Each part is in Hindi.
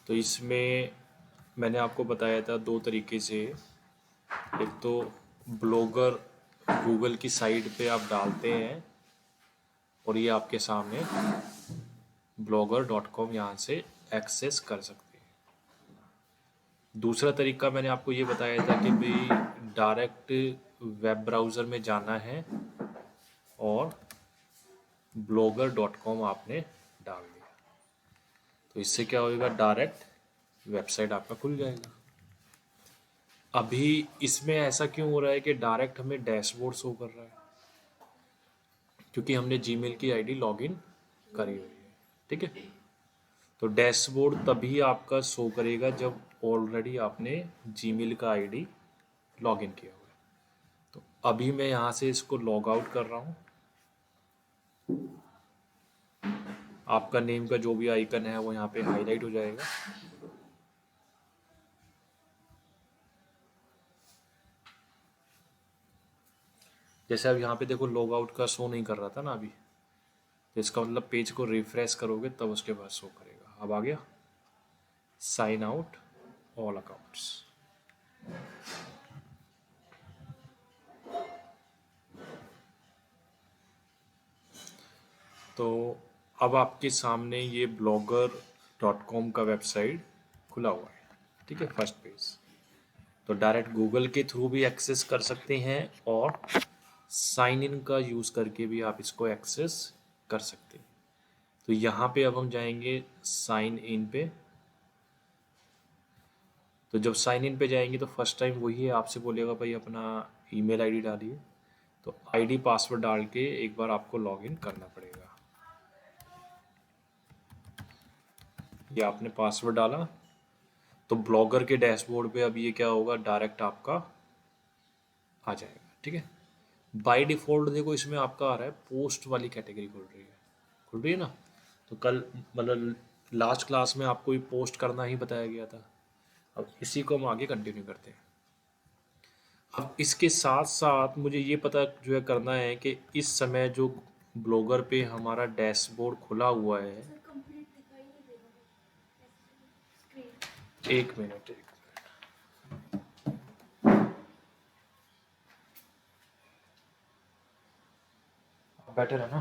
तो इसमें मैंने आपको बताया था दो तरीके से। एक तो ब्लॉगर गूगल की साइट पे आप डालते हैं और ये आपके सामने blogger.com यहाँ से एक्सेस कर सकते हैं। दूसरा तरीका मैंने आपको ये बताया था कि भाई डायरेक्ट वेब ब्राउज़र में जाना है और blogger.com आपने डाल दिया, तो इससे क्या होगा, डायरेक्ट वेबसाइट आपका खुल जाएगा। अभी इसमें ऐसा क्यों हो रहा है कि डायरेक्ट हमें डैशबोर्ड शो कर रहा है? क्योंकि हमने जीमेल की आईडी लॉगिन करी हुई है। ठीक है, तो डैशबोर्ड तभी आपका शो करेगा जब ऑलरेडी आपने जीमेल का आईडी लॉगिन किया हुआ है। तो अभी मैं यहाँ से इसको लॉग आउट कर रहा हूँ। आपका नेम का जो भी आइकन है वो यहाँ पे हाईलाइट हो जाएगा। जैसे अब यहाँ पे देखो लॉग आउट का शो नहीं कर रहा था ना अभी, तो इसका मतलब पेज को रिफ्रेश करोगे तब उसके बाद शो करेगा। अब आ गया साइन आउट ऑल अकाउंट्स। तो अब आपके सामने ये blogger.com का वेबसाइट खुला हुआ है। ठीक है, फर्स्ट पेज। तो डायरेक्ट गूगल के थ्रू भी एक्सेस कर सकते हैं और साइन इन का यूज़ करके भी आप इसको एक्सेस कर सकते हैं। तो यहाँ पे अब हम जाएंगे साइन इन पे। तो जब साइन इन पे जाएंगे तो फर्स्ट टाइम वही आपसे बोलेगा भाई अपना ईमेल आईडी डालिए। तो आईडी पासवर्ड डाल के एक बार आपको लॉगिन करना पड़ेगा। ये आपने पासवर्ड डाला तो ब्लॉगर के डैशबोर्ड पे अब ये क्या होगा, डायरेक्ट आपका आ जाएगा। ठीक है, बाय डिफ़ॉल्ट देखो इसमें आपका आ रहा है पोस्ट वाली कैटेगरी खुल रही है ना। तो कल मतलब लास्ट क्लास में आपको ये पोस्ट करना ही बताया गया था। अब इसी को हम आगे कंटिन्यू करते हैं। अब इसके साथ साथ मुझे ये पता जो है करना है कि इस समय जो ब्लॉगर पे हमारा डैशबोर्ड खुला हुआ है, एक मिनट बेटर है ना,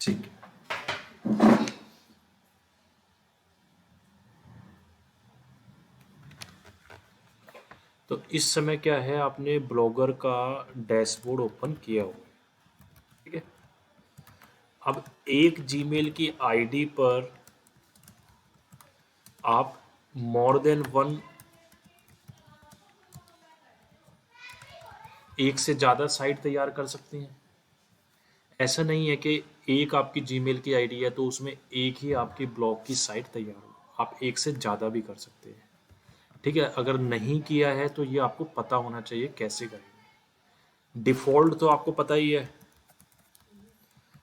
ठीक है। तो इस समय क्या है, आपने ब्लॉगर का डैशबोर्ड ओपन किया हुआ है। ठीक है, अब एक जीमेल की आईडी पर आप मोर देन वन, एक से ज़्यादा साइट तैयार कर सकते हैं। ऐसा नहीं है कि एक आपकी जीमेल की आईडी है तो उसमें एक ही आपकी ब्लॉग की साइट तैयार हो, आप एक से ज़्यादा भी कर सकते हैं। ठीक है, अगर नहीं किया है तो ये आपको पता होना चाहिए कैसे करेंगे। डिफ़ॉल्ट तो आपको पता ही है,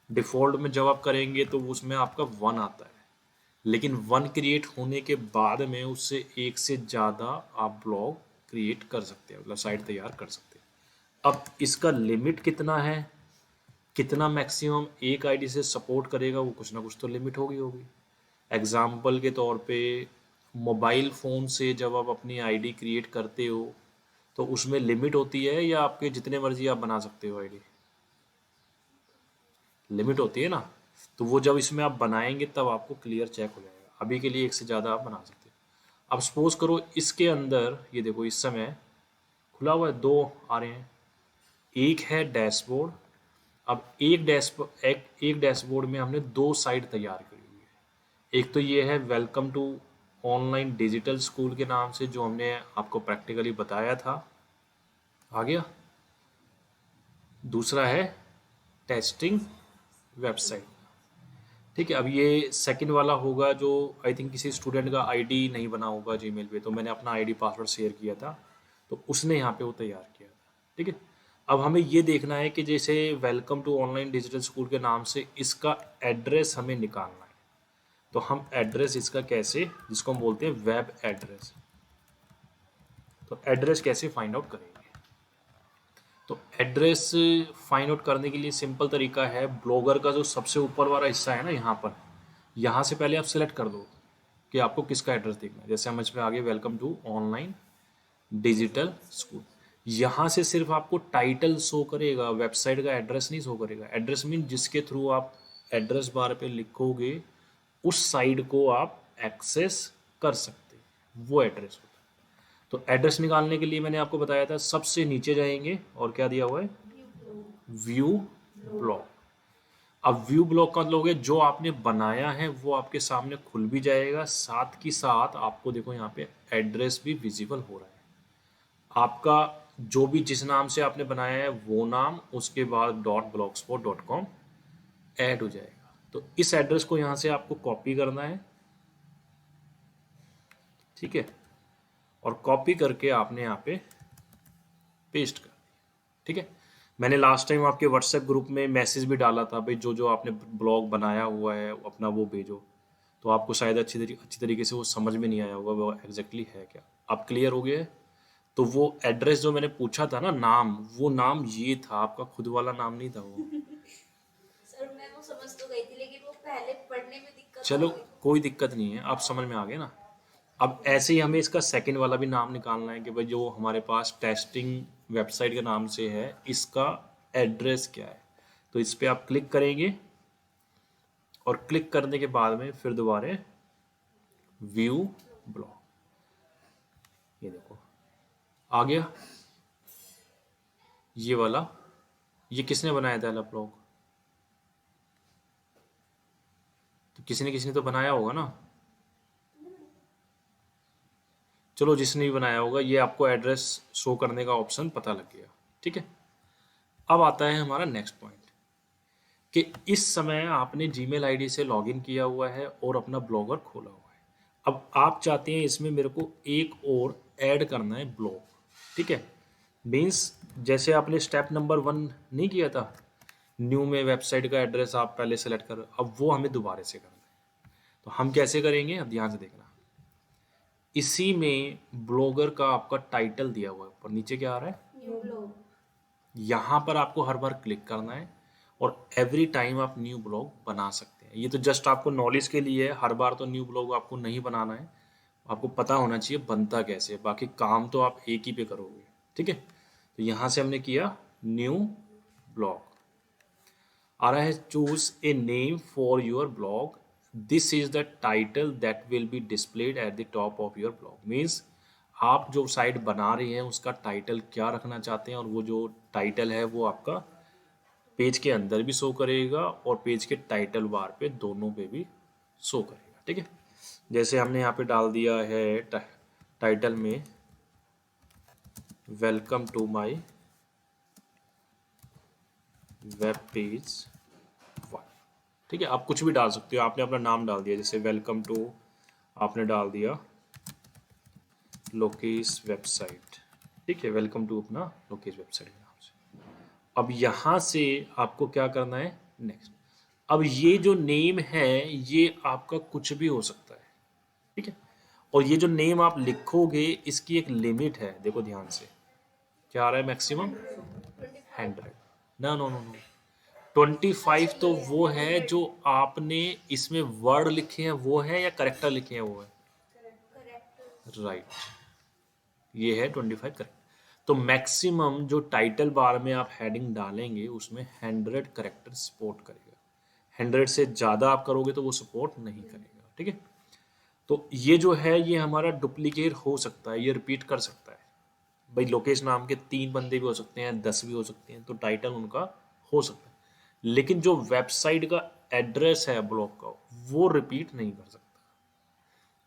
डिफ़ॉल्ट में जब आप करेंगे तो उसमें आपका वन आता है, लेकिन वन क्रिएट होने के बाद में उससे एक से ज़्यादा आप ब्लॉग क्रिएट कर सकते हैं, मतलब साइट तैयार कर सकते हैं। अब इसका लिमिट कितना है, कितना मैक्सिमम एक आईडी से सपोर्ट करेगा, वो कुछ ना कुछ तो लिमिट होगी। एग्जाम्पल के तौर पे मोबाइल फ़ोन से जब आप अपनी आईडी क्रिएट करते हो तो उसमें लिमिट होती है या आपके जितने मर्जी आप बना सकते हो आईडी? लिमिट होती है ना। तो वो जब इसमें आप बनाएंगे तब आपको क्लियर चेक हो जाएगा। अभी के लिए एक से ज़्यादा आप बना सकते हो। अब सपोज करो इसके अंदर ये देखो इस समय खुला हुआ है, दो आ रहे हैं, एक है डैशबोर्ड। अब एक डैशबोर्ड में हमने दो साइट तैयार करी हुई है। एक तो ये है welcome to online digital school के नाम से, जो हमने आपको प्रैक्टिकली बताया था, आ गया। दूसरा है टेस्टिंग वेबसाइट। ठीक है, अब ये सेकंड वाला होगा जो आई थिंक किसी स्टूडेंट का आईडी नहीं बना होगा जीमेल पे, तो मैंने अपना आईडी पासवर्ड शेयर किया था तो उसने यहाँ पे वो तैयार किया था। ठीक है, अब हमें ये देखना है कि जैसे welcome to online digital school के नाम से इसका एड्रेस हमें निकालना है। तो हम एड्रेस इसका कैसे, जिसको हम बोलते हैं वेब एड्रेस, तो एड्रेस कैसे फाइंड आउट करेंगे? तो एड्रेस फाइंड आउट करने के लिए सिंपल तरीका है, ब्लॉगर का जो सबसे ऊपर वाला हिस्सा है ना यहाँ पर, यहाँ से पहले आप सिलेक्ट कर दो कि आपको किसका एड्रेस देखना है। जैसे हम इसमें आगे welcome to online digital school, यहाँ से सिर्फ आपको टाइटल शो करेगा, वेबसाइट का एड्रेस नहीं शो करेगा। एड्रेस मीन जिसके थ्रू आप एड्रेस बार पे लिखोगे उस साइट को आप एक्सेस कर सकते हैं, वो एड्रेस होता है। तो एड्रेस निकालने के लिए मैंने आपको बताया था सबसे नीचे जाएंगे और क्या दिया हुआ है, व्यू ब्लॉक। अब व्यू ब्लॉक का मतलब है जो आपने बनाया है वो आपके सामने खुल भी जाएगा, साथ की साथ आपको देखो यहाँ पे एड्रेस भी विजिबल हो रहा है। आपका जो भी जिस नाम से आपने बनाया है वो नाम, उसके बाद .blogspot.com ऐड हो जाएगा। तो इस एड्रेस को यहाँ से आपको कॉपी करना है, ठीक है, और कॉपी करके आपने यहाँ पे पेस्ट कर दिया, ठीक है। मैंने लास्ट टाइम आपके व्हाट्सएप ग्रुप में मैसेज भी डाला था, भाई जो जो आपने ब्लॉग बनाया हुआ है अपना वो भेजो। तो आपको शायद अच्छी तरीके से वो समझ में नहीं आया होगा वो एग्जैक्टली है क्या। अब क्लियर हो गया है। तो वो एड्रेस जो मैंने पूछा था ना, नाम, वो नाम ये था, आपका खुद वाला नाम नहीं था वो। सर मैं वो समझ तो गई थी, लेकिन वो पहले पढ़ने में दिक्कत चलो हो गई। कोई दिक्कत नहीं है, आप समझ में आ गए ना। अब ऐसे ही हमें इसका सेकंड वाला भी नाम निकालना है कि भाई जो हमारे पास टेस्टिंग वेबसाइट के नाम से है इसका एड्रेस क्या है। तो इस पर आप क्लिक करेंगे और क्लिक करने के बाद में फिर दोबारा व्यू ब्लॉग, ये देखो आ गया ये वाला। ये किसने बनाया था ब्लॉग, तो किसी ने तो बनाया होगा ना। चलो जिसने भी बनाया होगा, ये आपको एड्रेस शो करने का ऑप्शन पता लग गया, ठीक है। अब आता है हमारा नेक्स्ट पॉइंट कि इस समय आपने जीमेल आईडी से लॉगिन किया हुआ है और अपना ब्लॉगर खोला हुआ है। अब आप चाहते हैं इसमें मेरे को एक और ऐड करना है ब्लॉग, ठीक है। मीन्स जैसे आपने स्टेप नंबर 1 नहीं किया था, न्यू में वेबसाइट का एड्रेस आप पहले सेलेक्ट कर, अब वो हमें दोबारा से करना है। तो हम कैसे करेंगे, अब ध्यान से देखना। इसी में ब्लॉगर का आपका टाइटल दिया हुआ है, ऊपर नीचे क्या आ रहा है, न्यू ब्लॉग। यहाँ पर आपको हर बार क्लिक करना है और एवरी टाइम आप न्यू ब्लॉग बना सकते हैं। ये तो जस्ट आपको नॉलेज के लिए है, हर बार तो न्यू ब्लॉग आपको नहीं बनाना है, आपको पता होना चाहिए बनता कैसे है, बाकी काम तो आप एक ही पे करोगे, ठीक है। तो यहाँ से हमने किया न्यू ब्लॉग, आ रहा है choose a name for your blog, this is the title that will be displayed at the top of your blog. Means आप जो साइट बना रहे हैं उसका टाइटल क्या रखना चाहते हैं, और वो जो टाइटल है वो आपका पेज के अंदर भी शो करेगा और पेज के टाइटल बार पे दोनों पे भी शो करेगा, ठीक है। जैसे हमने यहाँ पे डाल दिया है टाइटल में welcome to my web page 1, ठीक है। आप कुछ भी डाल सकते हो, आपने अपना नाम डाल दिया, जैसे वेलकम टू आपने डाल दिया लोकेश वेबसाइट, ठीक है, वेलकम टू अपना लोकेश वेबसाइट के नाम से। अब यहाँ से आपको क्या करना है, नेक्स्ट। अब ये जो नेम है ये आपका कुछ भी हो सकता है, ठीक है। और ये जो नेम आप लिखोगे इसकी एक लिमिट है, देखो ध्यान से, क्या आ रहा है, मैक्सिमम 100। ना नो नो नो, 25 तो वो है जो आपने इसमें वर्ड लिखे हैं वो है, या करेक्टर लिखे हैं वो है, करेक्ट। राइट, ये है 25 करेक्ट। तो मैक्सिमम जो टाइटल बार में आप हेडिंग डालेंगे उसमें 100 करेक्टर सपोर्ट करेगा, 100 से ज़्यादा आप करोगे तो वो सपोर्ट नहीं करेगा, ठीक है। तो ये जो है ये हमारा डुप्लीकेट हो सकता है, ये रिपीट कर सकता है। भाई लोकेश नाम के 3 बंदे भी हो सकते हैं, 10 भी हो सकते हैं, तो टाइटल उनका हो सकता है, लेकिन जो वेबसाइट का एड्रेस है ब्लॉग का वो रिपीट नहीं कर सकता।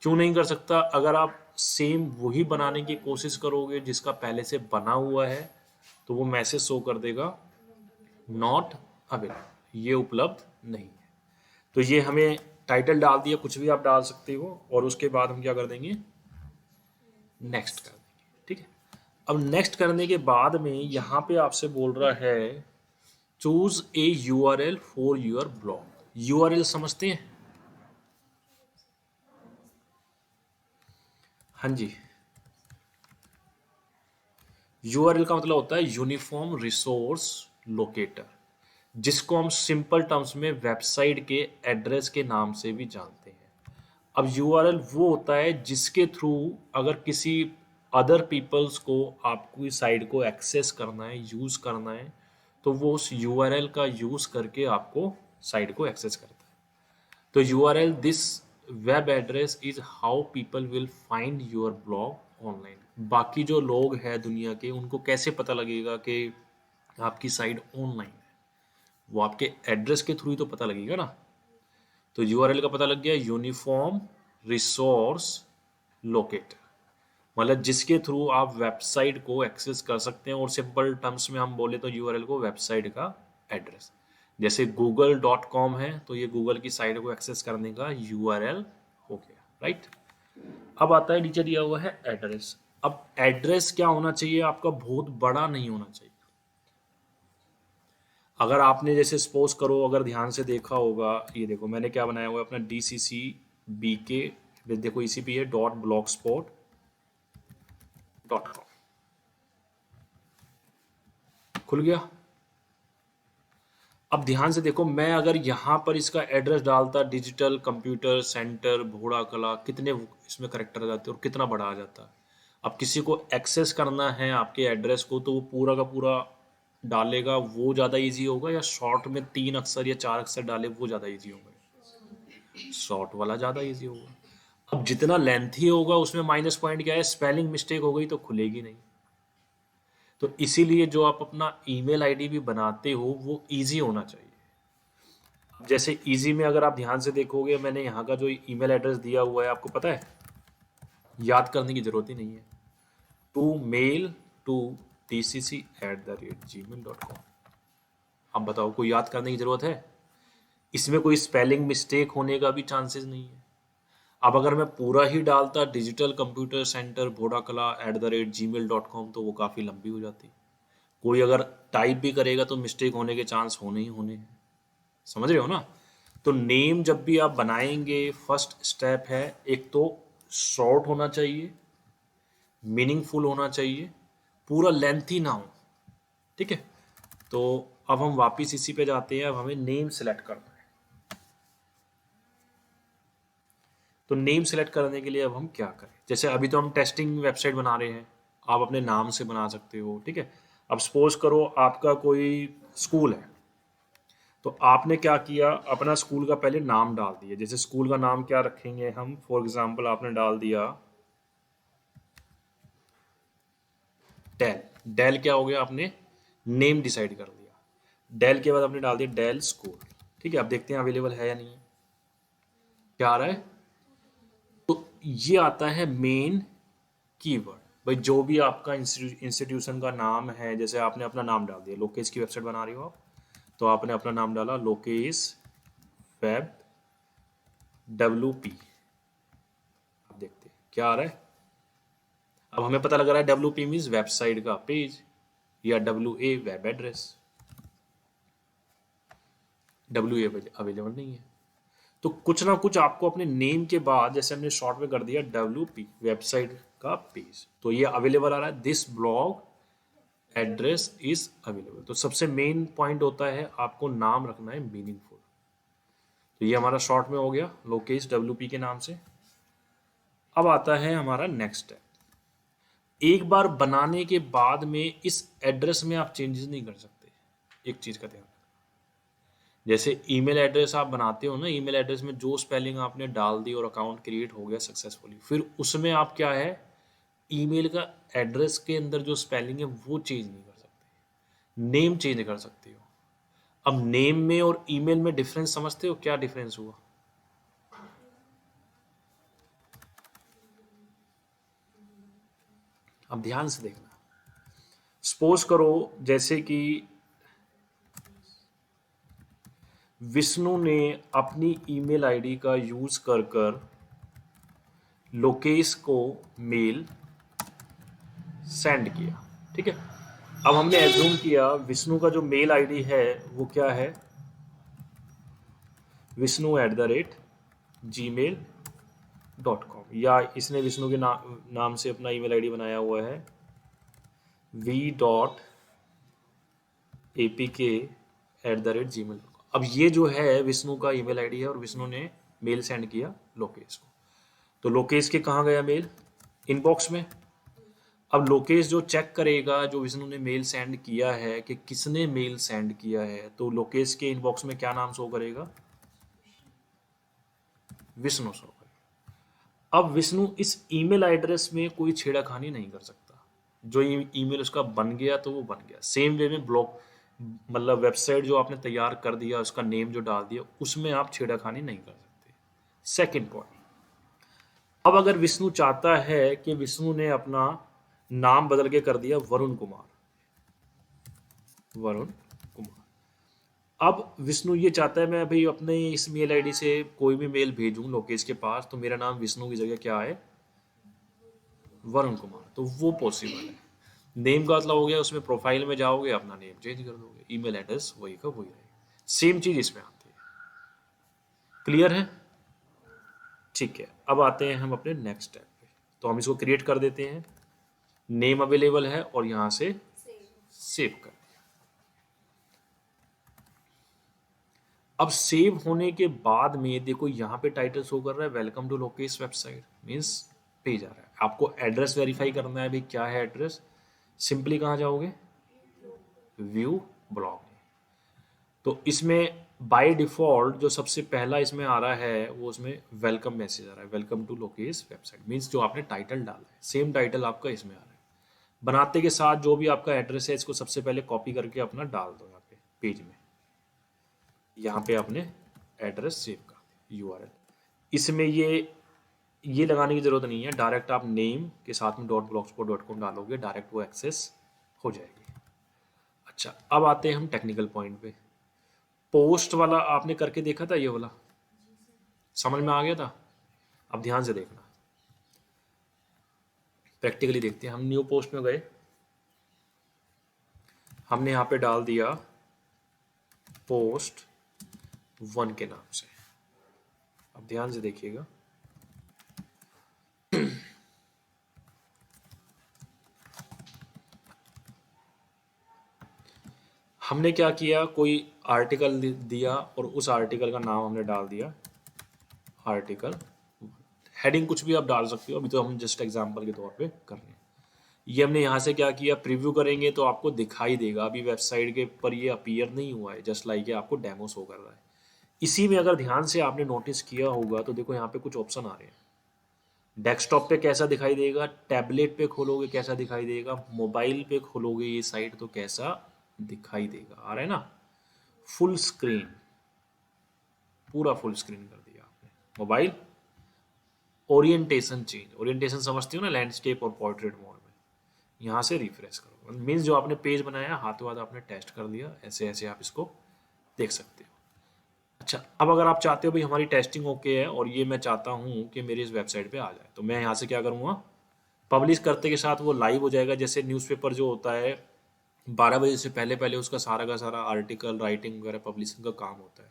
क्यों नहीं कर सकता, अगर आप सेम वही बनाने की कोशिश करोगे जिसका पहले से बना हुआ है तो वो मैसेज शो कर देगा नॉट अवेलेबल, ये उपलब्ध नहीं है। तो ये हमें टाइटल डाल दिया, कुछ भी आप डाल सकते हो, और उसके बाद हम क्या कर देंगे, नेक्स्ट कर देंगे, ठीक है। अब नेक्स्ट करने के बाद में यहाँ पे आपसे बोल रहा है choose A URL for your blog. URL समझते हैं, हाँ जी, यूआरएल का मतलब होता है यूनिफॉर्म रिसोर्स लोकेटर, जिसको हम सिंपल टर्म्स में वेबसाइट के एड्रेस के नाम से भी जानते हैं। अब यूआरएल वो होता है जिसके थ्रू अगर किसी अदर पीपल्स को आपकी साइट को एक्सेस करना है, यूज़ करना है, तो वो उस यूआरएल का यूज़ करके आपको साइट को एक्सेस करता है। तो URL this web address is how people will find your blog online. बाकी जो लोग हैं दुनिया के, उनको कैसे पता लगेगा कि आपकी साइट ऑनलाइन है? वो आपके एड्रेस के थ्रू ही तो पता लगेगा ना। तो यूआरएल का पता लग गया, यूनिफॉर्म रिसोर्स लोकेटर, मतलब जिसके थ्रू आप वेबसाइट को एक्सेस कर सकते हैं। और सिंपल टर्म्स में हम बोले तो यूआरएल को वेबसाइट का एड्रेस, जैसे google.com है तो ये गूगल की साइट को एक्सेस करने का यूआरएल हो गया, राइट। अब आता है नीचे दिया हुआ है एड्रेस। अब एड्रेस क्या होना चाहिए आपका? बहुत बड़ा नहीं होना चाहिए। अगर आपने जैसे सपोज करो, अगर ध्यान से देखा होगा, ये देखो मैंने क्या बनाया हुआ है अपना DCC-BK, देखो इसी पे है .blogspot.com, खुल गया। अब ध्यान से देखो, मैं अगर यहाँ पर इसका एड्रेस डालता डिजिटल कंप्यूटर सेंटर भोड़ा कला, कितने इसमें करेक्टर आ जाते और कितना बड़ा आ जाता। अब किसी को एक्सेस करना है आपके एड्रेस को तो वो पूरा का पूरा डालेगा, वो ज़्यादा इजी होगा, या शॉर्ट में 3 अक्षर या 4 अक्षर डाले वो ज़्यादा इजी होगा? शॉर्ट वाला ज़्यादा इजी होगा। अब जितना लेंथी होगा उसमें माइनस पॉइंट क्या है, स्पेलिंग मिस्टेक हो गई तो खुलेगी नहीं। तो इसीलिए जो आप अपना ईमेल आईडी भी बनाते हो वो इजी होना चाहिए। जैसे इजी में अगर आप ध्यान से देखोगे, मैंने यहाँ का जो ईमेल एड्रेस दिया हुआ है आपको पता है, याद करने की जरूरत ही नहीं है, mail2tcc@gmail.com। अब बताओ, कोई याद करने की जरूरत है? इसमें कोई स्पेलिंग मिस्टेक होने का भी चांसेस नहीं है। अब अगर मैं पूरा ही डालता डिजिटल कंप्यूटर सेंटर भोड़ा कला @gmail.com तो वो काफ़ी लंबी हो जाती। कोई अगर टाइप भी करेगा तो मिस्टेक होने के चांस होने ही होने हैं। समझ रहे हो ना? तो नेम जब भी आप बनाएंगे, फर्स्ट स्टेप है, एक तो शॉर्ट होना चाहिए, मीनिंगफुल होना चाहिए, पूरा लेंथी ना हो, ठीक है। तो अब हम वापस इसी पे जाते हैं। अब हमें नेम सेलेक्ट करना है। तो नेम सेलेक्ट करने के लिए अब हम क्या करें? जैसे अभी तो हम टेस्टिंग वेबसाइट बना रहे हैं, आप अपने नाम से बना सकते हो, ठीक है। अब सपोज करो आपका कोई स्कूल है, तो आपने क्या किया, अपना स्कूल का पहले नाम डाल दिया। जैसे स्कूल का नाम क्या रखेंगे हम, फॉर एग्जांपल आपने डाल दिया डेल। डेल क्या हो गया, आपने नेम डिसाइड कर दिया। डेल के बाद आपने डाल दिया डेल स्कूल, ठीक है। अब देखते हैं अवेलेबल है या नहीं है, क्या आ रहा है। तो ये आता है मेन कीवर्ड। भाई जो भी आपका इंस्टीट्यूशन का नाम है, जैसे आपने अपना नाम डाल दिया, लोकेश की वेबसाइट बना रही हो आप, तो आपने अपना नाम डाला लोकेश वेब WP। अब देखते हैं क्या आ रहा है। अब हमें पता लग रहा है WP मीन्स वेबसाइट का पेज, या WA web address. WA available नहीं है। तो कुछ ना कुछ आपको अपने नेम के बाद, जैसे हमने शॉर्ट में कर दिया WP वेबसाइट का पेज, तो ये अवेलेबल आ रहा है, this blog address is available. तो सबसे मेन पॉइंट होता है आपको नाम रखना है मीनिंगफुल। तो ये हमारा शॉर्ट में हो गया लोकेश WP के नाम से। अब आता है हमारा नेक्स्ट स्टेप। एक बार बनाने के बाद में इस एड्रेस में आप चेंजेस नहीं कर सकते। एक चीज का ध्यान, जैसे ईमेल एड्रेस आप बनाते हो ना, ईमेल एड्रेस में जो स्पेलिंग आपने डाल दी और अकाउंट क्रिएट हो गया सक्सेसफुली, फिर उसमें आप क्या है, ईमेल का एड्रेस के अंदर जो स्पेलिंग है वो चेंज नहीं कर सकते, नेम चेंज कर सकते हो। अब नेम में और ईमेल में डिफरेंस समझते हो, क्या डिफरेंस हुआ? अब ध्यान से देखना। सपोज करो जैसे कि विष्णु ने अपनी ईमेल आईडी का यूज कर कर लोकेश को मेल सेंड किया, ठीक है। अब हमने एज्यूम किया विष्णु का जो मेल आईडी है वो क्या है, विष्णु@gmail.com, या इसने विष्णु के नाम से अपना ईमेल आईडी बनाया हुआ है v.apk@gmail.com। अब ये जो है विष्णु का ईमेल आईडी है और विष्णु ने मेल सेंड किया लोकेश को। तो लोकेश के कहाँ गया मेल? इनबॉक्स में। अब लोकेश जो चेक करेगा जो विष्णु ने मेल सेंड किया है कि किसने मेल सेंड किया है, तो लोकेश के इनबॉक्स में क्या नाम शो करेगा? विष्णु शो करेगा। अब विष्णु इस ईमेल एड्रेस में कोई छेड़खानी नहीं कर सकता। जो ईमेल उसका बन गया तो वो बन गया। सेम वे में ब्लॉक मतलब वेबसाइट जो आपने तैयार कर दिया, उसका नेम जो डाल दिया, उसमें आप छेड़खानी नहीं कर सकते। सेकंड पॉइंट, अब अगर विष्णु चाहता है कि विष्णु ने अपना नाम बदल के कर दिया वरुण कुमार, वरुण कुमार, अब विष्णु ये चाहता है मैं भाई अपने इस मेल आईडी से कोई भी मेल भेजूं लोकेश के पास तो मेरा नाम विष्णु की जगह क्या है? वरुण कुमार। तो वो पॉसिबल है। नेम का मतलब हो गया, उसमें प्रोफाइल में जाओगे अपना नेम चेंज कर दोगे, ईमेल एड्रेस वही का वही रहेगा। सेम चीज इसमें आती है। क्लियर है? ठीक है, अब आते हैं हम अपने नेक्स्ट स्टेप पे। तो हम इसको क्रिएट कर देते हैं, नेम अवेलेबल है और यहां से सेव कर। अब सेव होने के बाद में देखो यहाँ पे टाइटल शो कर रहा है welcome to Lokesh website, means page आ रहा है। आपको एड्रेस वेरीफाई करना है, भाई क्या है एड्रेस? सिंपली कहाँ जाओगे? View blog. तो इसमें बाय डिफॉल्ट जो सबसे पहला इसमें आ रहा है वो उसमें वेलकम मैसेज आ रहा है, welcome to Lokesh website, means जो आपने टाइटल डाला है सेम टाइटल आपका इसमें आ रहा है। बनाते के साथ जो भी आपका एड्रेस है इसको सबसे पहले कॉपी करके अपना डाल दो यहाँ पे पेज में। यहाँ पे आपने एड्रेस सेव कर दिया, यूआरएल। इसमें ये लगाने की जरूरत नहीं है, डायरेक्ट आप नेम के साथ में .blogspot.com डालोगे, डायरेक्ट वो एक्सेस हो जाएगी। अच्छा, अब आते हैं हम टेक्निकल पॉइंट पे। पोस्ट वाला आपने करके देखा था, ये वाला समझ में आ गया था? अब ध्यान से देखना, प्रैक्टिकली देखते हैं। हम न्यू पोस्ट में गए, हमने यहाँ पे डाल दिया पोस्ट 1 के नाम से। अब ध्यान से देखिएगा, हमने क्या किया, कोई आर्टिकल दिया और उस आर्टिकल का नाम हमने डाल दिया आर्टिकल। हेडिंग कुछ भी आप डाल सकते हो, अभी तो हम जस्ट एग्जांपल के तौर पे कर रहे हैं। ये हमने यहाँ से क्या किया, प्रीव्यू करेंगे तो आपको दिखाई देगा। अभी वेबसाइट के पर ये अपीयर नहीं हुआ है, जस्ट लाइक आपको डेमो शो कर रहा है। इसी में अगर ध्यान से आपने नोटिस किया होगा तो देखो यहाँ पे कुछ ऑप्शन आ रहे हैं। डेस्कटॉप पे कैसा दिखाई देगा, टैबलेट पे खोलोगे कैसा दिखाई देगा, मोबाइल पे खोलोगे ये साइट तो कैसा दिखाई देगा। आ रहा है ना? फुल स्क्रीन, पूरा फुल स्क्रीन कर दिया आपने। मोबाइल ओरिएंटेशन चेंज, ओरिएंटेशन समझते हो ना, लैंडस्केप और पोर्ट्रेट मोड में। यहाँ से रिफ्रेश करो, मीन्स जो आपने पेज बनाया हाथों हाथ आपने टेस्ट कर लिया। ऐसे ऐसे आप इसको देख सकते हो। अच्छा, अब अगर आप चाहते हो भाई हमारी टेस्टिंग ओके है और ये मैं चाहता हूँ कि मेरी इस वेबसाइट पे आ जाए, तो मैं यहाँ से क्या करूँगा, पब्लिश करते के साथ वो लाइव हो जाएगा। जैसे न्यूज़पेपर जो होता है 12 बजे से पहले पहले उसका सारा का सारा आर्टिकल राइटिंग वगैरह पब्लिशिंग का काम होता है,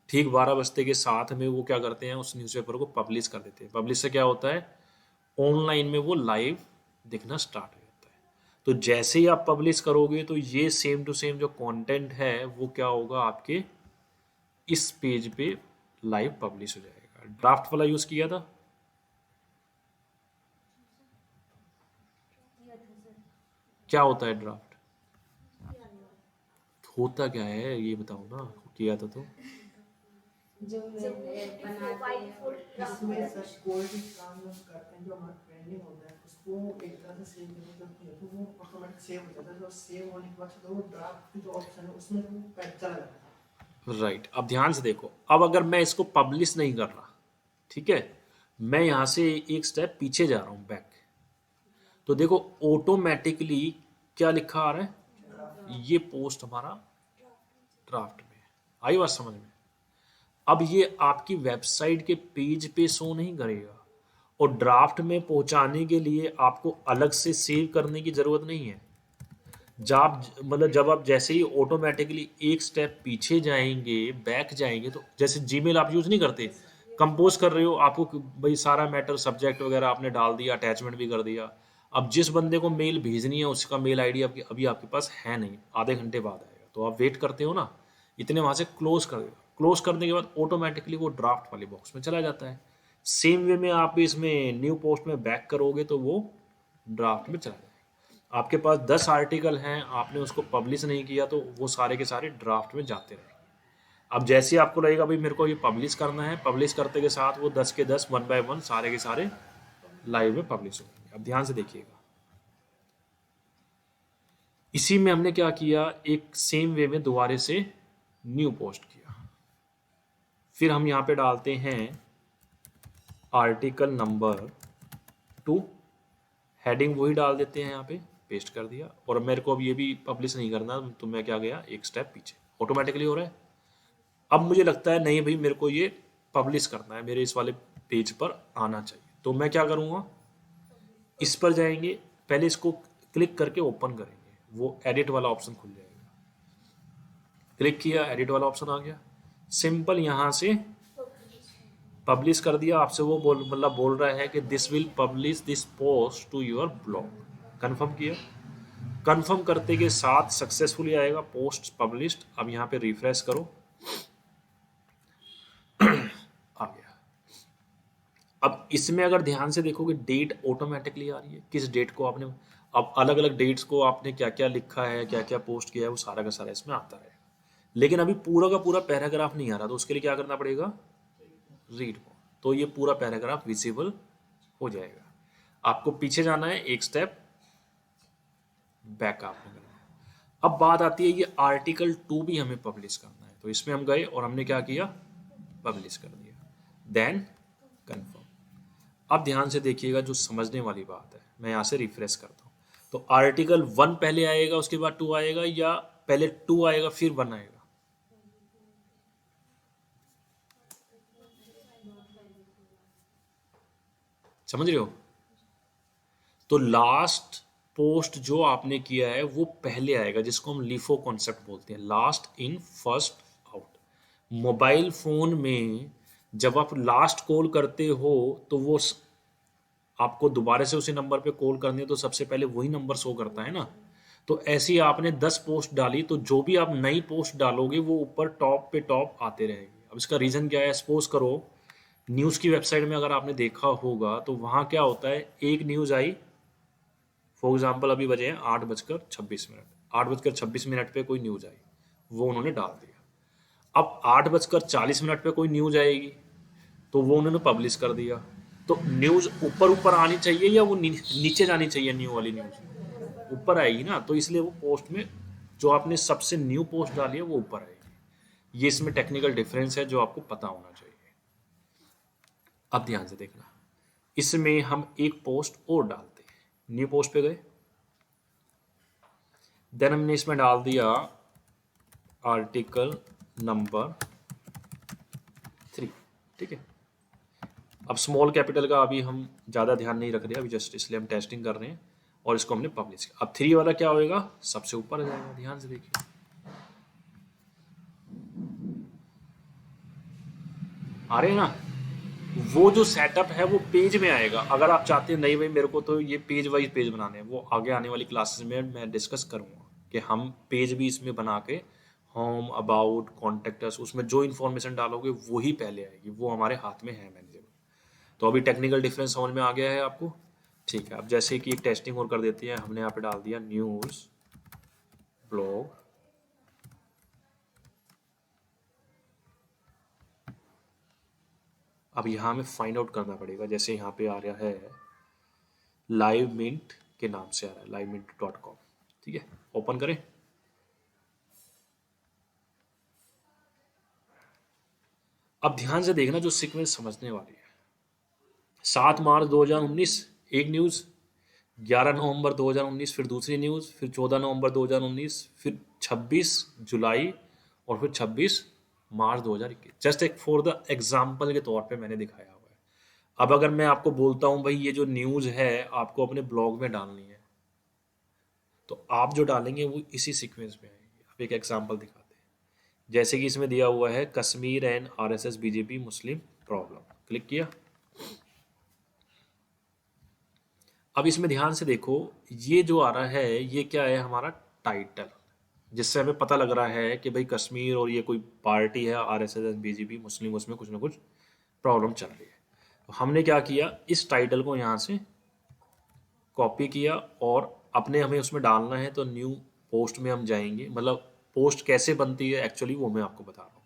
ठीक 12 बजते के साथ में वो क्या करते हैं, उस न्यूज़पेपर को पब्लिश कर देते हैं। पब्लिश से क्या होता है, ऑनलाइन में वो लाइव दिखना स्टार्ट हो जाता है। तो जैसे ही आप पब्लिश करोगे तो ये सेम टू सेम जो कंटेंट है वो क्या होगा, आपके इस पेज पे लाइव पब्लिश हो जाएगा। ड्राफ्ट वाला यूज किया था? क्या होता है ड्राफ्ट? होता क्या है ये बताओ ना, किया था तो। जो जब वो मैं बनाते फाइल हैं फुल इसमें सर कोई भी काम हम करते हैं जो हमारा पेंडिंग होता है उसको एक तरह से सेव करने की जरूरत नहीं है, तो वो ऑटोमेटिक सेव हो जाता है। जो सेव होने के बाद तो वो ड्राफ्ट की जो ऑप्शन है उसमें वो चला जाता है। राइट, अब ध्यान से देखो, अब अगर मैं इसको पब्लिश नहीं कर रहा, ठीक है, मैं यहाँ से एक स्टेप पीछे जा रहा हूँ बैक, तो देखो ऑटोमेटिकली क्या लिखा आ रहा है, ये पोस्ट हमारा ड्राफ्ट में है। आई बात समझ में? अब ये आपकी वेबसाइट के पेज पे शो नहीं करेगा, और ड्राफ्ट में पहुंचाने के लिए आपको अलग से सेव करने की जरूरत नहीं है। जब आप जैसे ही ऑटोमेटिकली एक स्टेप पीछे जाएंगे, बैक जाएंगे, तो जैसे जीमेल आप यूज नहीं करते, कंपोज कर रहे हो, आपको भाई सारा मैटर सब्जेक्ट वगैरह आपने डाल दिया, अटैचमेंट भी कर दिया। अब जिस बंदे को मेल भेजनी है उसका मेल आईडी आपकी अभी आपके पास है नहीं, आधे घंटे बाद आएगा, तो आप वेट करते हो ना, इतने वहां से क्लोज कर देगा। क्लोज करने के बाद ऑटोमेटिकली वो ड्राफ्ट वाले बॉक्स में चला जाता है। सेम वे में आप भी इसमें न्यू पोस्ट में बैक करोगे तो वो ड्राफ्ट में चला जाएगा। आपके पास 10 आर्टिकल हैं, आपने उसको पब्लिश नहीं किया तो वो सारे के सारे ड्राफ्ट में जाते रहेंगे। अब जैसे ही आपको लगेगा भाई मेरे को ये पब्लिश करना है, पब्लिश करते के साथ वो 10 के 10 1 बाय 1 सारे के सारे लाइव में पब्लिश हो जाएंगे। अब ध्यान से देखिएगा, इसी में हमने क्या किया, एक सेम वे में दोबारे से न्यू पोस्ट किया। फिर हम यहाँ पे डालते हैं आर्टिकल नंबर 2, हेडिंग वही डाल देते हैं, यहाँ पे पेस्ट कर दिया। और मेरे को अब ये भी पब्लिश नहीं करना तो मैं क्या गया, एक स्टेप पीछे, ऑटोमेटिकली हो रहा है। अब मुझे लगता है नहीं भाई मेरे को ये पब्लिश करना है, मेरे इस वाले पेज पर आना चाहिए, तो मैं क्या करूँगा, इस पर जाएंगे, पहले इसको क्लिक करके ओपन करेंगे, वो एडिट वाला ऑप्शन खुल जाएगा। क्लिक किया, एडिट वाला ऑप्शन आ गया, सिंपल यहाँ से पब्लिश कर दिया। आपसे वो बोल रहा है कि this will publish this post to your blog, confirm किया। कंफर्म करते के साथ सक्सेसफुली आएगा पोस्ट पब्लिश्ड। अब यहाँ पे रिफ्रेश करो, आ गया। अब इसमें अगर ध्यान से देखोगे डेट ऑटोमेटिकली आ रही है, किस डेट को आपने, अब अलग अलग डेट्स को आपने क्या क्या लिखा है, क्या क्या पोस्ट किया है, वो सारा का सारा इसमें आता रहेगा। लेकिन अभी पूरा का पूरा पैराग्राफ नहीं आ रहा, तो उसके लिए क्या करना पड़ेगा, रीड मोड, तो ये पूरा पैराग्राफ विजिबल हो जाएगा। आपको पीछे जाना है, एक स्टेप बैक आपने करना है। अब बात आती है ये आर्टिकल 2 भी हमें पब्लिश करना है, तो इसमें हम गए और हमने क्या किया, पब्लिश कर दिया, देन कंफर्म। अब ध्यान से देखिएगा, जो समझने वाली बात है, मैं यहाँ से रिफ्रेश करता हूँ, तो आर्टिकल 1 पहले आएगा उसके बाद 2 आएगा, या पहले 2 आएगा फिर 1 आएगा, समझ रहे हो। तो लास्ट पोस्ट जो आपने किया है वो पहले आएगा, जिसको हम लिफो कॉन्सेप्ट बोलते हैं, last in first out. Mobile phone में जब आप लास्ट कॉल करते हो तो वो आपको दोबारा से उसी नंबर पे कॉल करनी है, तो सबसे पहले वही नंबर शो करता है ना। तो ऐसे ही आपने 10 पोस्ट डाली, तो जो भी आप नई पोस्ट डालोगे वो ऊपर टॉप पे टॉप आते रहेंगे। अब इसका रीज़न क्या है, सपोज करो न्यूज़ की वेबसाइट में अगर आपने देखा होगा तो वहाँ क्या होता है, एक न्यूज़ आई, फॉर एग्जाम्पल अभी बजे हैं 8:26, 8:26 पे कोई न्यूज़ आई, वो उन्होंने डाल दिया। अब 8:40 पे कोई न्यूज़ आएगी तो वो उन्होंने पब्लिश कर दिया। तो न्यूज़ ऊपर ऊपर आनी चाहिए या वो नीचे जानी चाहिए, न्यू वाली न्यूज़ ऊपर आएगी ना, तो इसलिए वो पोस्ट में जो आपने सबसे न्यू पोस्ट डाली है वो ऊपर आएगी। ये इसमें टेक्निकल डिफरेंस है जो आपको पता होना चाहिए। अब ध्यान से देखना, इसमें हम एक पोस्ट और डालते हैं, न्यू पोस्ट पे गए, देन हमने इसमें डाल दिया आर्टिकल नंबर 3, ठीक है। अब स्मॉल कैपिटल का अभी हम ज़्यादा ध्यान नहीं रख रहे, अभी जस्ट इसलिए हम टेस्टिंग कर रहे हैं, और इसको हमने पब्लिश किया। अब 3 वाला क्या होएगा, सबसे ऊपर आ जाएगा, ध्यान से देखिए, आ रहे हैं ना। वो जो सेटअप है वो पेज में आएगा। अगर आप चाहते हैं नहीं भाई मेरे को तो ये पेज वाइज पेज बनाने हैं, वो आगे आने वाली क्लासेस में मैं डिस्कस करूँगा कि हम पेज भी इसमें बना के, होम, अबाउट, कॉन्टेक्ट अस, उसमें जो इन्फॉर्मेशन डालोगे वही पहले आएगी, वो हमारे हाथ में है मैनेजेबल। तो अभी टेक्निकल डिफरेंस समझ में आ गया है आपको, ठीक है। अब जैसे कि टेस्टिंग और कर देते हैं, हमने यहाँ पे डाल दिया न्यूज़ ब्लॉग, अब यहाँ हमें फाइंड आउट करना पड़ेगा। जैसे यहाँ पे आ रहा है लाइव मिंट के नाम से आ रहा है, livemint.com, ठीक है, ओपन करें। अब ध्यान से देखना, जो सीक्वेंस समझने वाली है, 7 मार्च 2019 एक न्यूज़, 11 नवंबर 2019 फिर दूसरी न्यूज़, फिर 14 नवंबर 2019, फिर 26 जुलाई, और फिर 26 मार्च 2021। जस्ट एक फॉर द एग्जाम्पल के तौर पे मैंने दिखाया हुआ है। अब अगर मैं आपको बोलता हूँ भाई ये जो न्यूज़ है आपको अपने ब्लॉग में डालनी है, तो आप जो डालेंगे वो इसी सीक्वेंस में आएगी। अब एक एग्जाम्पल दिखाते हैं, जैसे कि इसमें दिया हुआ है Kashmir and RSS BJP Muslim problem, click किया। अब इसमें ध्यान से देखो, ये जो आ रहा है ये क्या है, हमारा टाइटल, जिससे हमें पता लग रहा है कि भाई कश्मीर और ये कोई पार्टी है आरएसएस बीजेपी मुस्लिम, उसमें कुछ ना कुछ प्रॉब्लम चल रही है। तो हमने क्या किया, इस टाइटल को यहाँ से कॉपी किया और अपने हमें उसमें डालना है, तो न्यू पोस्ट में हम जाएंगे। मतलब पोस्ट कैसे बनती है एक्चुअली वो मैं आपको बता रहा हूँ।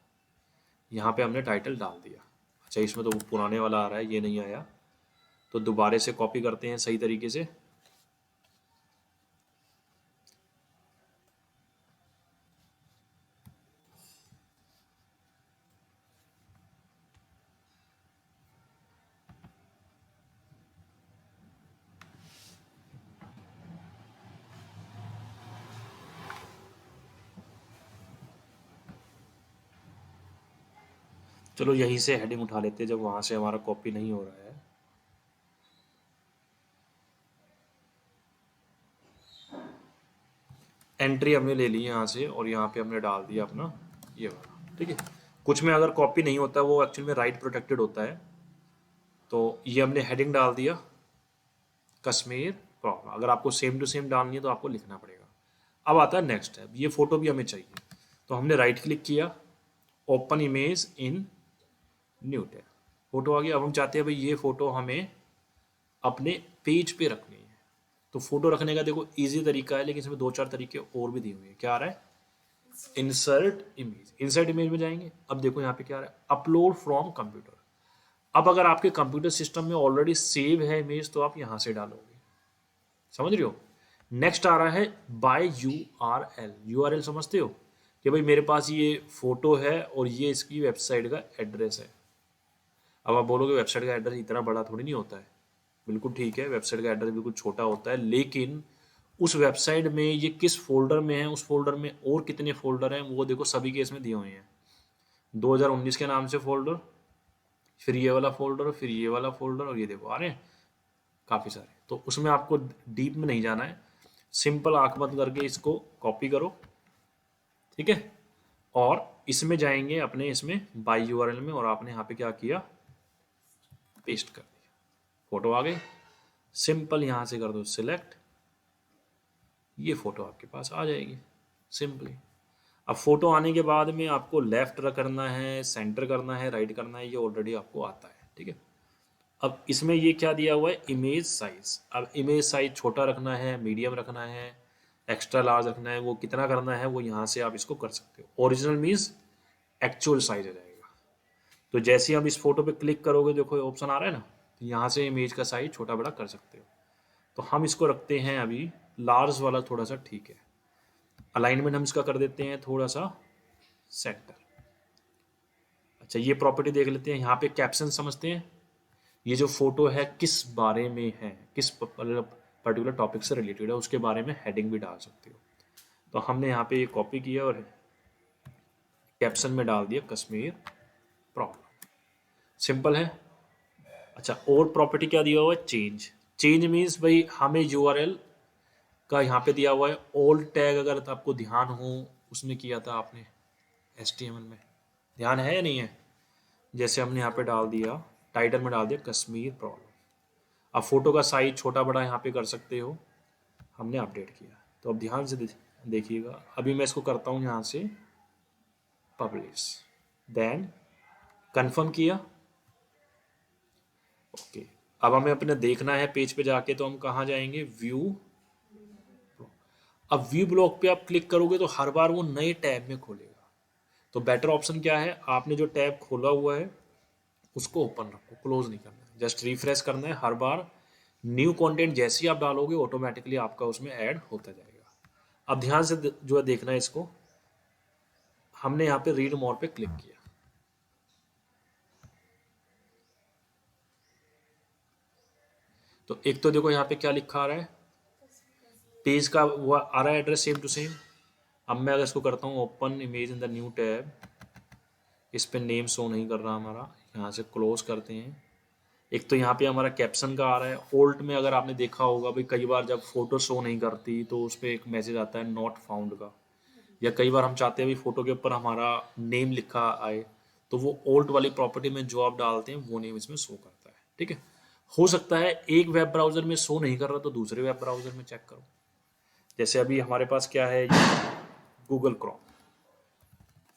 यहाँ पे हमने टाइटल डाल दिया। अच्छा, इसमें तो पुराने वाला आ रहा है, ये नहीं आया, तो दोबारा से कॉपी करते हैं सही तरीके से। चलो यहीं से हेडिंग उठा लेते हैं, जब वहां से हमारा कॉपी नहीं हो रहा है। एंट्री हमने ले ली यहाँ से और यहाँ पे हमने डाल दिया अपना ये वाला, ठीक है। कुछ में अगर कॉपी नहीं होता, वो एक्चुअल में राइट प्रोटेक्टेड होता है। तो ये हमने हेडिंग डाल दिया कश्मीर प्रॉब्लम। अगर आपको सेम टू सेम डालनी है तो आपको लिखना पड़ेगा। अब आता है नेक्स्ट स्टेप, ये फोटो भी हमें चाहिए। तो हमने राइट क्लिक किया, open image in new tab, photo आ गया। अब हम चाहते हैं भाई ये फोटो हमें अपने पेज पे रखनी है। तो फोटो रखने का देखो इजी तरीका है, लेकिन इसमें 2-4 तरीके और भी दिए हुए हैं। क्या आ रहा है, इंसर्ट इमेज। इंसर्ट इमेज में जाएंगे, अब देखो यहाँ पे क्या आ रहा है, अपलोड फ्रॉम कंप्यूटर। अब अगर आपके कंप्यूटर सिस्टम में ऑलरेडी सेव है इमेज तो आप यहाँ से डालोगे, समझ रहे हो। नेक्स्ट आ रहा है बाय यूआरएल। यूआरएल समझते हो कि भाई मेरे पास ये फोटो है और ये इसकी वेबसाइट का एड्रेस है। अब आप बोलोगे वेबसाइट का एड्रेस इतना बड़ा थोड़ी नहीं होता है। बिल्कुल ठीक है, वेबसाइट का एड्रेस बिल्कुल छोटा होता है, लेकिन उस वेबसाइट में ये किस फोल्डर में है, उस फोल्डर में और कितने फोल्डर हैं वो देखो सभी के इसमें दिए हुए हैं। 2019 के नाम से फोल्डर, फिर ये वाला फोल्डर, फिर ये वाला फोल्डर, और ये देखो आ रहे हैं काफ़ी सारे। तो उसमें आपको डीप में नहीं जाना है, सिंपल आंख बंद करके इसको कॉपी करो, ठीक है। और इसमें जाएंगे अपने इसमें बाय यूआरएल में, और आपने यहाँ पे क्या किया, पेस्ट कर दिया, फोटो आ गई। सिंपल यहाँ से कर दो सिलेक्ट, ये फोटो आपके पास आ जाएगी सिंपली। अब फोटो आने के बाद में आपको लेफ्ट करना है, सेंटर करना है, राइट करना है, ये ऑलरेडी आपको आता है, ठीक है। अब इसमें ये क्या दिया हुआ है, इमेज साइज। अब इमेज साइज छोटा रखना है, मीडियम रखना है, एक्स्ट्रा लार्ज रखना है, वो कितना करना है वो यहाँ से आप इसको कर सकते हो। ओरिजिनल मीन्स एक्चुअल साइज आ जाएगा। तो जैसे ही हम इस फोटो पे क्लिक करोगे, देखो ऑप्शन आ रहा है ना, तो यहाँ से इमेज का साइज छोटा बड़ा कर सकते हो। तो हम इसको रखते हैं अभी लार्ज वाला, थोड़ा सा ठीक है। अलाइनमेंट हम इसका कर देते हैं थोड़ा सा सेंटर। अच्छा, ये प्रॉपर्टी देख लेते हैं, यहाँ पे कैप्शन समझते हैं। ये जो फोटो है किस बारे में है, किस पर्टिकुलर टॉपिक से रिलेटेड है, उसके बारे में हेडिंग भी डाल सकते हो। तो हमने यहाँ पे ये कॉपी किया और कैप्शन में डाल दिया कश्मीर प्रॉब्लम। सिंपल है। अच्छा, और प्रॉपर्टी क्या दिया हुआ है, चेंज। चेंज मीन्स भाई हमें यूआरएल का यहाँ पे दिया हुआ है ओल्ड टैग, अगर आपको ध्यान हो उसमें किया था आपने HTML में, ध्यान है या नहीं है। जैसे हमने यहाँ पे डाल दिया, टाइटल में डाल दिया कश्मीर प्रॉब्लम। अब फोटो का साइज छोटा बड़ा यहाँ पे कर सकते हो, हमने अपडेट किया। तो अब ध्यान से देखिएगा, अभी मैं इसको करता हूँ यहाँ से पब्लिश, देन कंफर्म किया, ओके। अब हमें अपने देखना है पेज पे जाके, तो हम कहाँ जाएंगे, व्यू। अब व्यू ब्लॉक पे आप क्लिक करोगे तो हर बार वो नए टैब में खोलेगा। तो बेटर ऑप्शन क्या है, आपने जो टैब खोला हुआ है उसको ओपन रखो, क्लोज नहीं करना है, जस्ट रिफ्रेश करना है। हर बार न्यू कंटेंट जैसे ही आप डालोगे ऑटोमेटिकली आपका उसमें ऐड होता जाएगा। अब ध्यान से जो है देखना है इसको, हमने यहाँ पे रीड मोर पे क्लिक किया, तो एक तो देखो यहाँ पे क्या लिखा आ रहा है, पेज का वो आ रहा है एड्रेस सेम टू सेम। अब मैं अगर इसको करता हूँ open image in the new tab, इस पे नेम शो नहीं कर रहा हमारा, यहाँ से क्लोज करते हैं। एक तो यहाँ पे हमारा कैप्शन का आ रहा है, ओल्ट में अगर आपने देखा होगा भाई कई बार जब फोटो शो नहीं करती तो उस पर एक मैसेज आता है नॉट फाउंड का, या कई बार हम चाहते हैं भाई फोटो के ऊपर हमारा नेम लिखा आए, तो वो ओल्ट वाली प्रॉपर्टी में जो आप डालते हैं वो नेम इसमें शो करता है, ठीक है। हो सकता है एक वेब ब्राउजर में शो नहीं कर रहा तो दूसरे वेब ब्राउजर में चेक करो। जैसे अभी हमारे पास क्या है, गूगल क्रोम,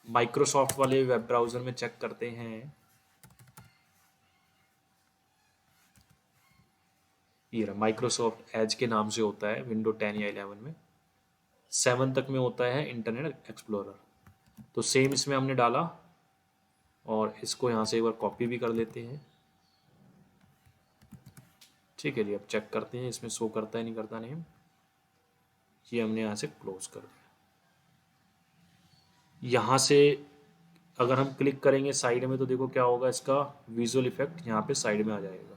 माइक्रोसॉफ्ट वाले वेब ब्राउजर में चेक करते हैं, ये रहा, माइक्रोसॉफ्ट एज के नाम से होता है विंडो 10 या 11 में। 7 तक में होता है इंटरनेट एक्सप्लोरर। तो सेम इसमें हमने डाला और इसको यहाँ से एक बार कॉपी भी कर लेते हैं। ठीक है जी, अब चेक करते हैं इसमें शो करता है नहीं करता नेम। ये हमने यहाँ से क्लोज कर दिया। यहाँ से अगर हम क्लिक करेंगे साइड में तो देखो क्या होगा, इसका विजुअल इफेक्ट यहाँ पे साइड में आ जाएगा।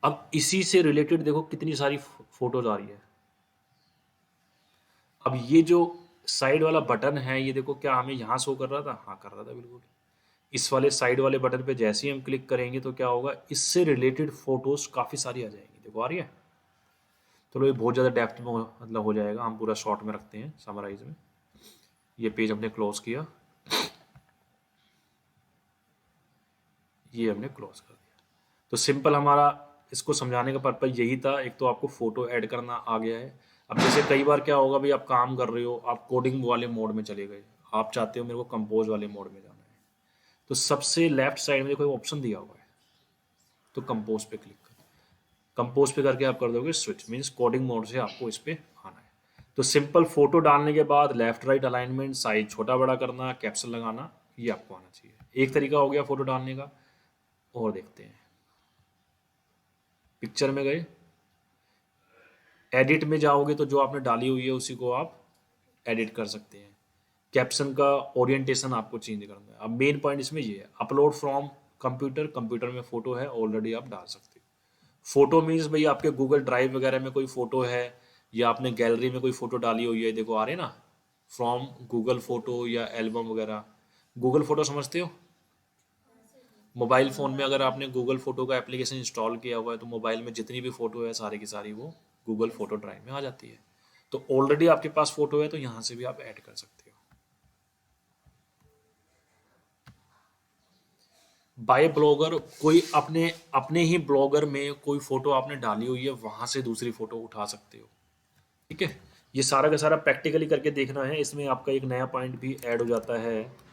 अब इसी से रिलेटेड देखो कितनी सारी फोटोज आ रही है। अब ये जो साइड वाला बटन है ये देखो क्या हमें यहाँ शो कर रहा था, हाँ कर रहा था बिल्कुल। इस वाले साइड वाले बटन पे जैसे ही हम क्लिक करेंगे तो क्या होगा, इससे रिलेटेड फोटोज काफ़ी सारी आ जाएंगी। देखो आ रही है। चलो ये बहुत ज़्यादा डेप्थ में मतलब हो जाएगा, हम पूरा शॉर्ट में रखते हैं समराइज में। ये पेज हमने क्लोज किया, ये हमने क्लोज कर दिया। तो सिंपल हमारा इसको समझाने का पर्पज यही था। एक तो आपको फोटो ऐड करना आ गया है। अब जैसे कई बार क्या होगा भाई, आप काम कर रहे हो, आप कोडिंग वाले मोड में चले गए, आप चाहते हो मेरे को कंपोज वाले मोड में जाना है, तो सबसे लेफ्ट साइड में कोई ऑप्शन दिया हुआ है, तो कंपोज पे क्लिक करो। कंपोज पे करके आप कर दोगे स्विच, मीन्स कोडिंग मोड से आपको इस पे आना है। तो सिंपल फोटो डालने के बाद लेफ्ट राइट अलाइनमेंट, साइज छोटा बड़ा करना, कैप्शन लगाना, ये आपको आना चाहिए। एक तरीका हो गया फोटो डालने का। और देखते हैं, पिक्चर में गए, एडिट में जाओगे तो जो आपने डाली हुई है उसी को आप एडिट कर सकते हैं। कैप्शन का ओरिएंटेशन आपको चेंज करना है। अब मेन पॉइंट इसमें ये है, अपलोड फ्रॉम कंप्यूटर, कंप्यूटर में फोटो है ऑलरेडी आप डाल सकते हो। फोटो मीन्स भाई आपके गूगल ड्राइव वगैरह में कोई फोटो है, या आपने गैलरी में कोई फोटो डाली हुई है, देखो आ रहे ना, फ्रॉम गूगल फोटो या एल्बम वगैरह। गूगल फोटो समझते हो? मोबाइल फ़ोन में अगर आपने गूगल फोटो का एप्लीकेशन इंस्टॉल किया हुआ है तो मोबाइल में जितनी भी फ़ोटो है सारी की सारी वो गूगल फोटो ड्राइव में आ जाती है। तो ऑलरेडी आपके पास फ़ोटो है तो यहाँ से भी आप ऐड कर सकते हो। बाय ब्लॉगर, कोई अपने अपने ही ब्लॉगर में कोई फ़ोटो आपने डाली हुई है, वहाँ से दूसरी फ़ोटो उठा सकते हो। ठीक है, ये सारा का सारा प्रैक्टिकली करके देखना है। इसमें आपका एक नया पॉइंट भी ऐड हो जाता है,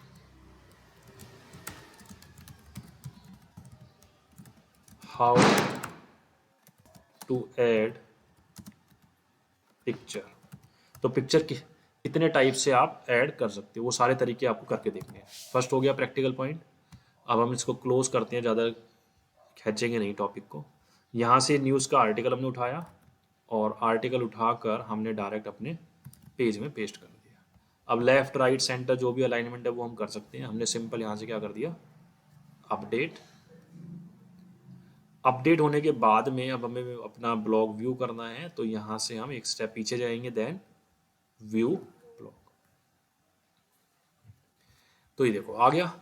हाउ टू ऐड पिक्चर। तो पिक्चर के कितने टाइप से आप ऐड कर सकते हो, वो सारे तरीके आपको करके देखने हैं। फर्स्ट हो गया प्रैक्टिकल पॉइंट। अब हम इसको क्लोज करते हैं, ज़्यादा खींचेंगे नहीं टॉपिक को। यहाँ से न्यूज़ का आर्टिकल हमने उठाया और आर्टिकल उठाकर हमने डायरेक्ट अपने पेज में पेस्ट कर दिया। अब लेफ्ट राइट सेंटर जो भी अलाइनमेंट है वो हम कर सकते हैं। हमने सिंपल यहाँ से क्या कर दिया, अपडेट। अपडेट होने के बाद में अब हमें अपना ब्लॉग व्यू करना है, तो यहाँ से हम एक स्टेप पीछे जाएंगे, देन व्यू ब्लॉग। तो ये देखो आ गया।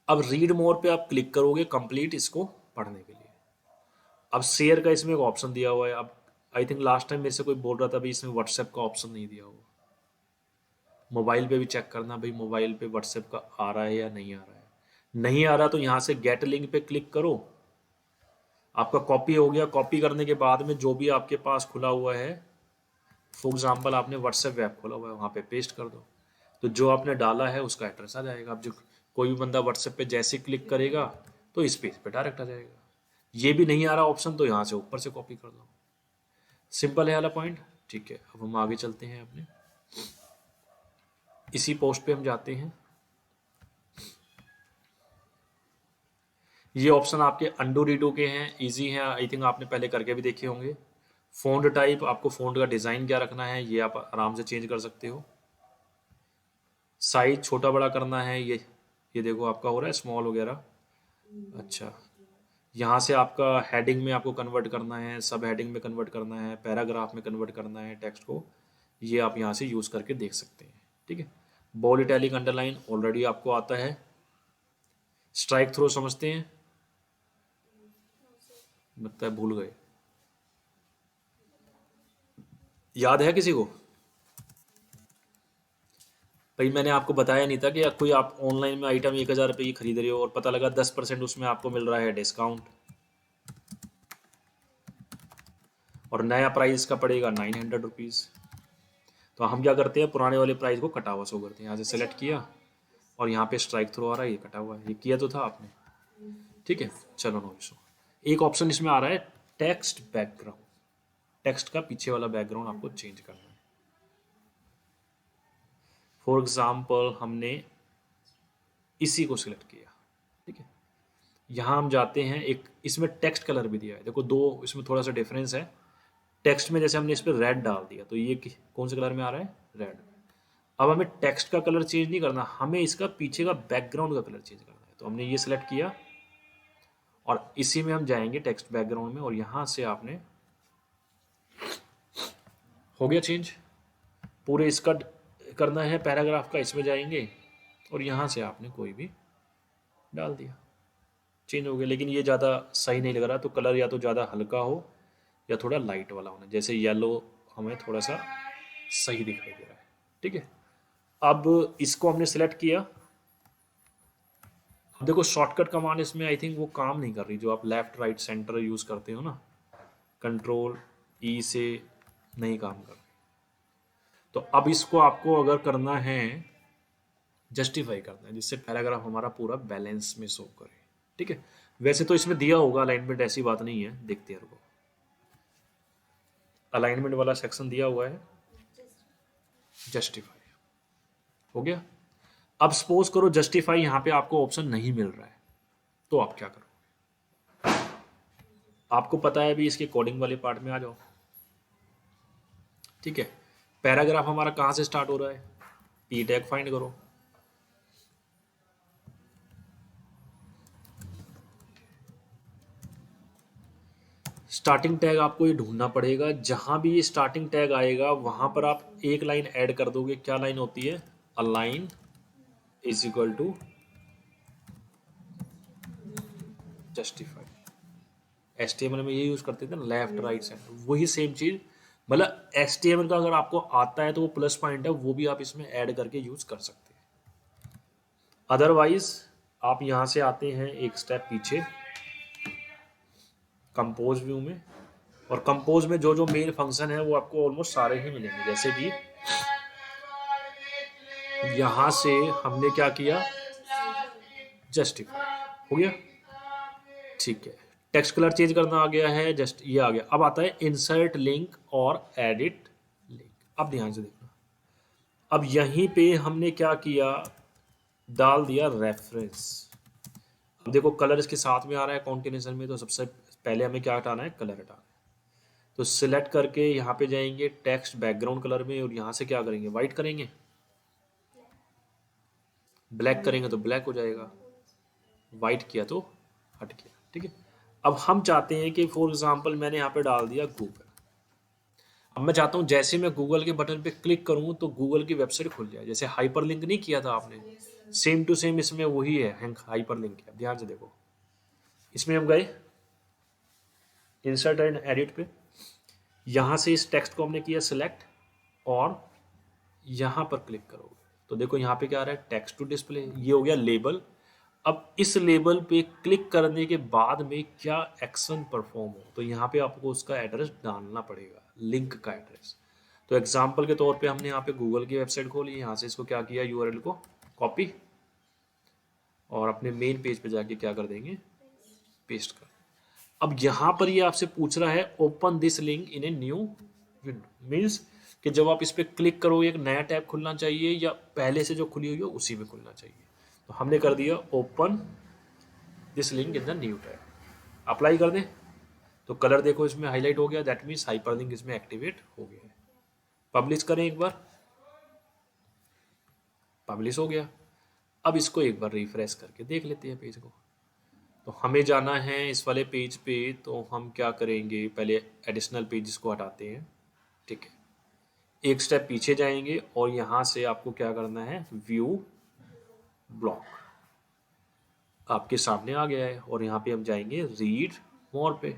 अब रीड मोर पे आप क्लिक करोगे कंप्लीट इसको पढ़ने के लिए। अब शेयर का इसमें एक ऑप्शन दिया हुआ है। अब आई थिंक लास्ट टाइम मेरे से कोई बोल रहा था भाई इसमें व्हाट्सएप का ऑप्शन नहीं दिया हुआ। मोबाइल पे भी चेक करना भाई, मोबाइल पे व्हाट्सएप का आ रहा है या नहीं आ रहा है। नहीं आ रहा तो यहाँ से गेट लिंक पे क्लिक करो, आपका कॉपी हो गया। कॉपी करने के बाद में जो भी आपके पास खुला हुआ है, फॉर एग्जाम्पल आपने व्हाट्सएप ऐप खोला हुआ है, वहाँ पे पेस्ट कर दो, तो जो आपने डाला है उसका एड्रेस आ जाएगा। अब जो कोई भी बंदा व्हाट्सएप पे जैसे क्लिक करेगा तो इस पेज पे डायरेक्ट आ जाएगा। ये भी नहीं आ रहा ऑप्शन तो यहाँ से ऊपर से कॉपी कर दो। सिंपल है वाला पॉइंट। ठीक है, अब हम आगे चलते हैं अपने इसी पोस्ट पे हम जाते हैं। ये ऑप्शन आपके अंडू रीडो के हैं, इजी हैं, आई थिंक आपने पहले करके भी देखे होंगे। फ़ॉन्ट टाइप, आपको फ़ॉन्ट का डिज़ाइन क्या रखना है ये आप आराम से चेंज कर सकते हो। साइज छोटा बड़ा करना है, ये देखो आपका हो रहा है स्मॉल वगैरह। अच्छा, यहाँ से आपका हेडिंग में आपको कन्वर्ट करना है, सब हेडिंग में कन्वर्ट करना है, पैराग्राफ में कन्वर्ट करना है टेक्स्ट को, ये आप यहाँ से यूज़ करके देख सकते हैं। ठीक है, बोल्ड इटैलिक अंडरलाइन ऑलरेडी आपको आता है। स्ट्राइक थ्रो समझते हैं? लगता है भूल गए, याद है किसी को? भाई मैंने आपको बताया नहीं था कि कोई आप ऑनलाइन में आइटम 1000 रुपये की खरीद रहे हो और पता लगा 10% उसमें आपको मिल रहा है डिस्काउंट, और नया प्राइस का पड़ेगा 900 रुपीज़। तो हम क्या करते हैं, पुराने वाले प्राइस को कटा हुआ शो करते हैं। यहाँ से सेलेक्ट किया और यहाँ पे स्ट्राइक थ्रो आ रहा है, ये कटा हुआ है, ये किया तो था आपने। ठीक है, चलो नो इशू। एक ऑप्शन इसमें आ रहा है टेक्स्ट बैकग्राउंड, टेक्स्ट का पीछे वाला बैकग्राउंड आपको चेंज करना है। फॉर एग्जाम्पल हमने इसी को सिलेक्ट किया, ठीक है, यहाँ हम जाते हैं, एक इसमें टेक्स्ट कलर भी दिया है, देखो दो इसमें थोड़ा सा डिफरेंस है। टेक्स्ट में जैसे हमने इस पर रेड डाल दिया तो ये कौन से कलर में आ रहा है, रेड। अब हमें टेक्स्ट का कलर चेंज नहीं करना, हमें इसका पीछे का बैकग्राउंड का कलर चेंज करना है। तो हमने ये सिलेक्ट किया और इसी में हम जाएंगे टेक्स्ट बैकग्राउंड में, और यहाँ से आपने, हो गया चेंज, पूरे इसका करना है पैराग्राफ का, इसमें जाएंगे और यहाँ से आपने कोई भी डाल दिया, चेंज हो गया। लेकिन ये ज़्यादा सही नहीं लग रहा, तो कलर या तो ज़्यादा हल्का हो या थोड़ा लाइट वाला होना, जैसे येलो हमें थोड़ा सा सही दिखाई दे रहा है, ठीक है। अब इसको हमने सेलेक्ट किया। अब देखो शॉर्टकट कमांड इसमें आई थिंक वो काम नहीं कर रही, जो आप लेफ्ट राइट सेंटर यूज़ करते हो ना, कंट्रोल ई से नहीं काम कर रही। तो अब इसको आपको अगर करना है, जस्टिफाई करना है, जिससे पैराग्राफ हमारा पूरा बैलेंस में शो करे, ठीक है। वैसे तो इसमें दिया होगा अलाइनमेंट, ऐसी बात नहीं है, देखते हैं रुको, अलाइनमेंट वाला सेक्शन दिया हुआ है, जस्टिफाई हो गया। अब सपोज करो जस्टिफाई यहाँ पे आपको ऑप्शन नहीं मिल रहा है, तो आप क्या करो, आपको पता है अभी इसके कोडिंग वाले पार्ट में आ जाओ, ठीक है। पैराग्राफ हमारा कहाँ से स्टार्ट हो रहा है, पी टैग फाइंड करो, स्टार्टिंग टैग आपको ये ढूंढना पड़ेगा, जहां भी ये स्टार्टिंग टैग आएगा वहां पर आप एक लाइन ऐड कर दोगे। क्या लाइन होती है, align is equal to justify. HTML में ये यूज करते थे ना, लेफ्ट राइट सेंटर, वही सेम चीज, मतलब HTML का अगर आपको आता है तो वो प्लस पॉइंट है, वो भी आप इसमें ऐड करके यूज कर सकते हैं। अदरवाइज आप यहां से आते हैं एक स्टेप पीछे कंपोज व्यू में, और कंपोज में जो जो मेन फंक्शन है वो आपको ऑलमोस्ट सारे ही मिलेंगे। जैसे कि यहां से हमने क्या किया, जस्टिफाई हो गया, ठीक है। टेक्स्ट कलर चेंज करना आ गया है, जस्ट ये आ गया। अब आता है इंसर्ट लिंक और एडिट लिंक। अब ध्यान से देखना, अब यहीं पे हमने क्या किया, डाल दिया रेफरेंस। अब देखो कलर इसके साथ में आ रहा है कॉन्टिनेशन में, तो सबसे पहले हमें क्या हटाना है, कलर हटाना है। तो सिलेक्ट करके यहाँ पे जाएंगे टेक्स्ट बैकग्राउंड कलर में, और यहाँ से क्या करेंगे, वाइट करेंगे, ब्लैक करेंगे तो ब्लैक हो जाएगा, वाइट किया तो हट गया, ठीक है। अब हम चाहते हैं कि फॉर एग्जांपल मैंने यहाँ पे डाल दिया गूगल। अब मैं चाहता हूँ जैसे मैं गूगल के बटन पे क्लिक करूँ तो गूगल की वेबसाइट खुल जाए, जैसे हाइपर लिंक नहीं किया था आपने, सेम टू सेम इसमें वही है, हाइपर लिंक किया। ध्यान से देखो, इसमें हम गए इंसर्ट एंड एडिट पे, यहाँ से इस टेक्स्ट को हमने किया सिलेक्ट, और यहाँ पर क्लिक करोगे तो देखो यहाँ पे क्या आ रहा है, टेक्स्ट टू डिस्प्ले, ये हो गया लेबल। अब इस लेबल पे क्लिक करने के बाद में क्या एक्शन परफॉर्म हो, तो यहाँ पे आपको उसका एड्रेस डालना पड़ेगा, लिंक का एड्रेस। तो एग्जांपल के तौर पे हमने यहाँ पे गूगल की वेबसाइट खोली, यहाँ से इसको क्या किया, यूआरएल को कॉपी और अपने मेन पेज पे जाके क्या कर देंगे, पेस्ट कर। अब यहाँ पर ये आपसे पूछ रहा है open this link in a new window, means कि जब आप इस पर क्लिक करो एक नया टैब खुलना चाहिए या पहले से जो खुली हुई हो उसी में खुलना चाहिए। तो हमने कर दिया open this link in the new tab, apply कर दें तो कलर देखो इसमें हाईलाइट हो गया, दैट मीन्स हाइपर लिंक इसमें एक्टिवेट हो गया है। पब्लिश करें एक बार, पब्लिश हो गया। अब इसको एक बार रिफ्रेश करके देख लेते हैं पेज को। तो हमें जाना है इस वाले पेज पे, तो हम क्या करेंगे, पहले एडिशनल पेजेस को हटाते हैं, ठीक है। एक स्टेप पीछे जाएंगे और यहाँ से आपको क्या करना है, व्यू ब्लॉक आपके सामने आ गया है, और यहाँ पे हम जाएंगे रीड मोर पे।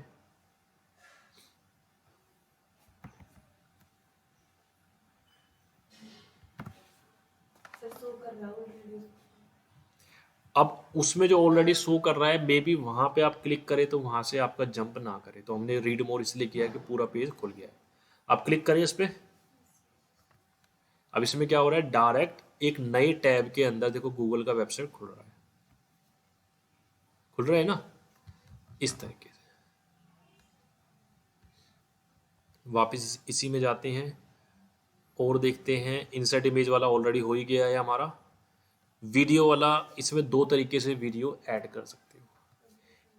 अब उसमें जो ऑलरेडी शो कर रहा है, मे बी वहां पे आप क्लिक करें तो वहां से आपका जंप ना करे, तो हमने रीड मोर इसलिए किया कि पूरा पेज खुल गया है। आप क्लिक करें इस पे, अब इसमें क्या हो रहा है, डायरेक्ट एक नए टैब के अंदर देखो गूगल का वेबसाइट खुल रहा है, खुल रहा है ना, इस तरीके से। वापस इसी में जाते हैं और देखते हैं। इंसर्ट इमेज वाला ऑलरेडी हो ही गया है हमारा। वीडियो वाला, इसमें दो तरीके से वीडियो ऐड कर सकते हो।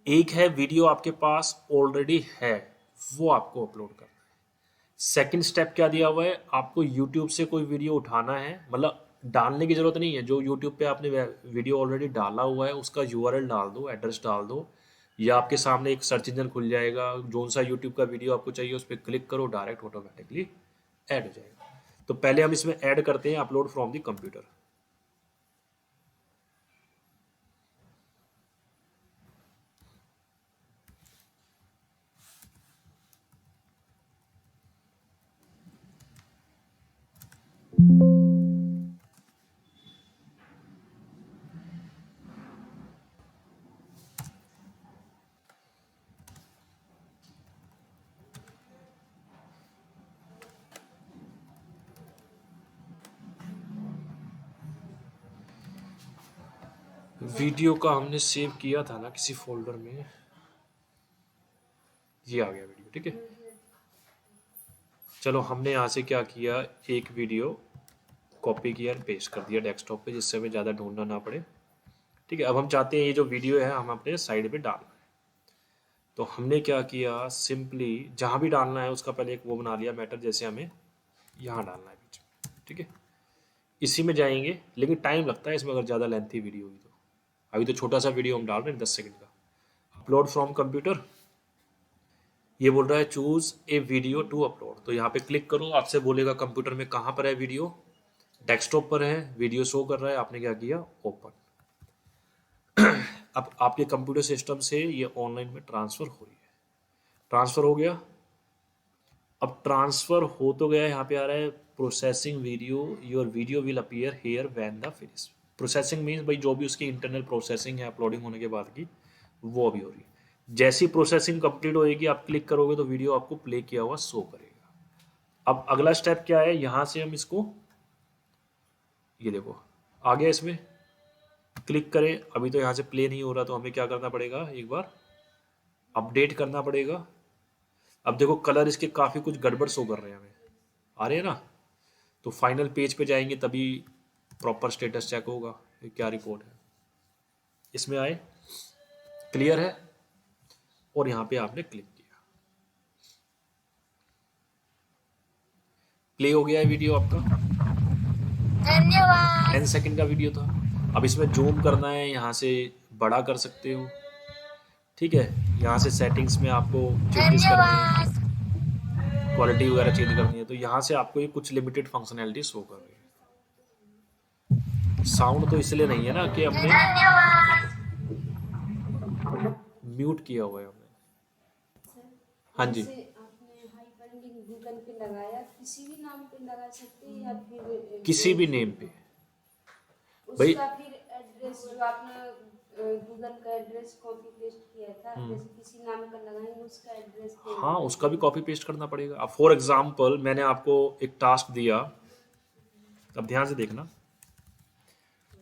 एक है वीडियो आपके पास ऑलरेडी है, वो आपको अपलोड करना है। सेकंड स्टेप क्या दिया हुआ है, आपको यूट्यूब से कोई वीडियो उठाना है, मतलब डालने की जरूरत नहीं है, जो यूट्यूब पे आपने वीडियो ऑलरेडी डाला हुआ है उसका यूआरएल डाल दो, एड्रेस डाल दो, या आपके सामने एक सर्च इंजन खुल जाएगा, जो सा यूट्यूब का वीडियो आपको चाहिए उस पर क्लिक करो, डायरेक्ट ऑटोमेटिकली ऐड हो जाएगा। तो पहले हम इसमें ऐड करते हैं upload from the computer. Video का हमने सेव किया था ना किसी फोल्डर में, ये आ गया वीडियो, ठीक है। चलो हमने यहाँ से क्या किया, एक वीडियो कॉपी किया और पेस्ट कर दिया डेस्कटॉप पे, जिससे हमें ज़्यादा ढूंढना ना पड़े, ठीक है। अब हम चाहते हैं ये जो वीडियो है हम अपने साइड पे डालना है। तो हमने क्या किया, सिंपली जहाँ भी डालना है उसका पहले एक वो बना लिया मैटर, जैसे हमें यहाँ डालना है बीच में, ठीक है। इसी में जाएंगे, लेकिन टाइम लगता है इसमें अगर ज़्यादा लेंथी वीडियो हुई तो। अभी तो छोटा सा वीडियो हम डाल रहे हैं 10 सेकंड का। अपलोड फ्रॉम कंप्यूटर, ये बोल रहा है choose a video to upload, तो यहाँ पे क्लिक करो, आपसे बोलेगा कंप्यूटर में कहाँ पर है वीडियो, डेस्कटॉप पर है, वीडियो शो कर रहा है, आपने क्या किया, ओपन। अब आपके कंप्यूटर सिस्टम से ये ऑनलाइन में ट्रांसफ़र हो रही है, ट्रांसफ़र हो गया। अब ट्रांसफ़र हो तो गया, यहाँ पे आ रहा है processing video, your video will appear here when the finish. Processing means भाई जो भी उसकी इंटरनल प्रोसेसिंग है अपलोडिंग होने के बाद की, वो अभी हो रही है। जैसी प्रोसेसिंग कंप्लीट होएगी आप क्लिक करोगे तो वीडियो आपको प्ले किया हुआ शो करेगा। अब अगला स्टेप क्या है, यहाँ से हम इसको, ये देखो आ गया, इसमें क्लिक करें। अभी तो यहाँ से प्ले नहीं हो रहा, तो हमें क्या करना पड़ेगा, एक बार अपडेट करना पड़ेगा। अब देखो कलर इसके काफ़ी कुछ गड़बड़ शो कर रहे हैं हमें, आ रहे हैं ना। तो फाइनल पेज पे जाएंगे तभी प्रॉपर स्टेटस चेक होगा ये क्या रिपोर्ट है। इसमें आए, क्लियर है, और यहाँ पे आपने क्लिक किया, प्ले हो गया है वीडियो आपका। धन्यवाद। 10 सेकंड का वीडियो था। अब इसमें जूम करना है, यहाँ से बड़ा कर सकते हो, ठीक है। यहाँ से सेटिंग्स में आपको चेंजेस करनी है, क्वालिटी वगैरह चेंज करनी है, तो यहाँ से आपको ये कुछ लिमिटेड फंक्शनैलिटी शो कर रही है। साउंड तो इसलिए नहीं है ना कि हमने म्यूट किया हुआ है हमने। हाँ जी, जैसे आपने हाइपरलिंक गूगल पे लगाया, किसी भी नाम पे लगा सकते हैं या फिर किसी भी नेम पे भाई। उसका फिर एड्रेस जो आपने गूगल का एड्रेस कॉपी पेस्ट किया था, जैसे किसी नाम का लगाएंगे उसका एड्रेस हाँ, उसका भी कॉपी पेस्ट करना पड़ेगा। अब फॉर एग्जाम्पल मैंने आपको एक टास्क दिया, अब ध्यान से देखना।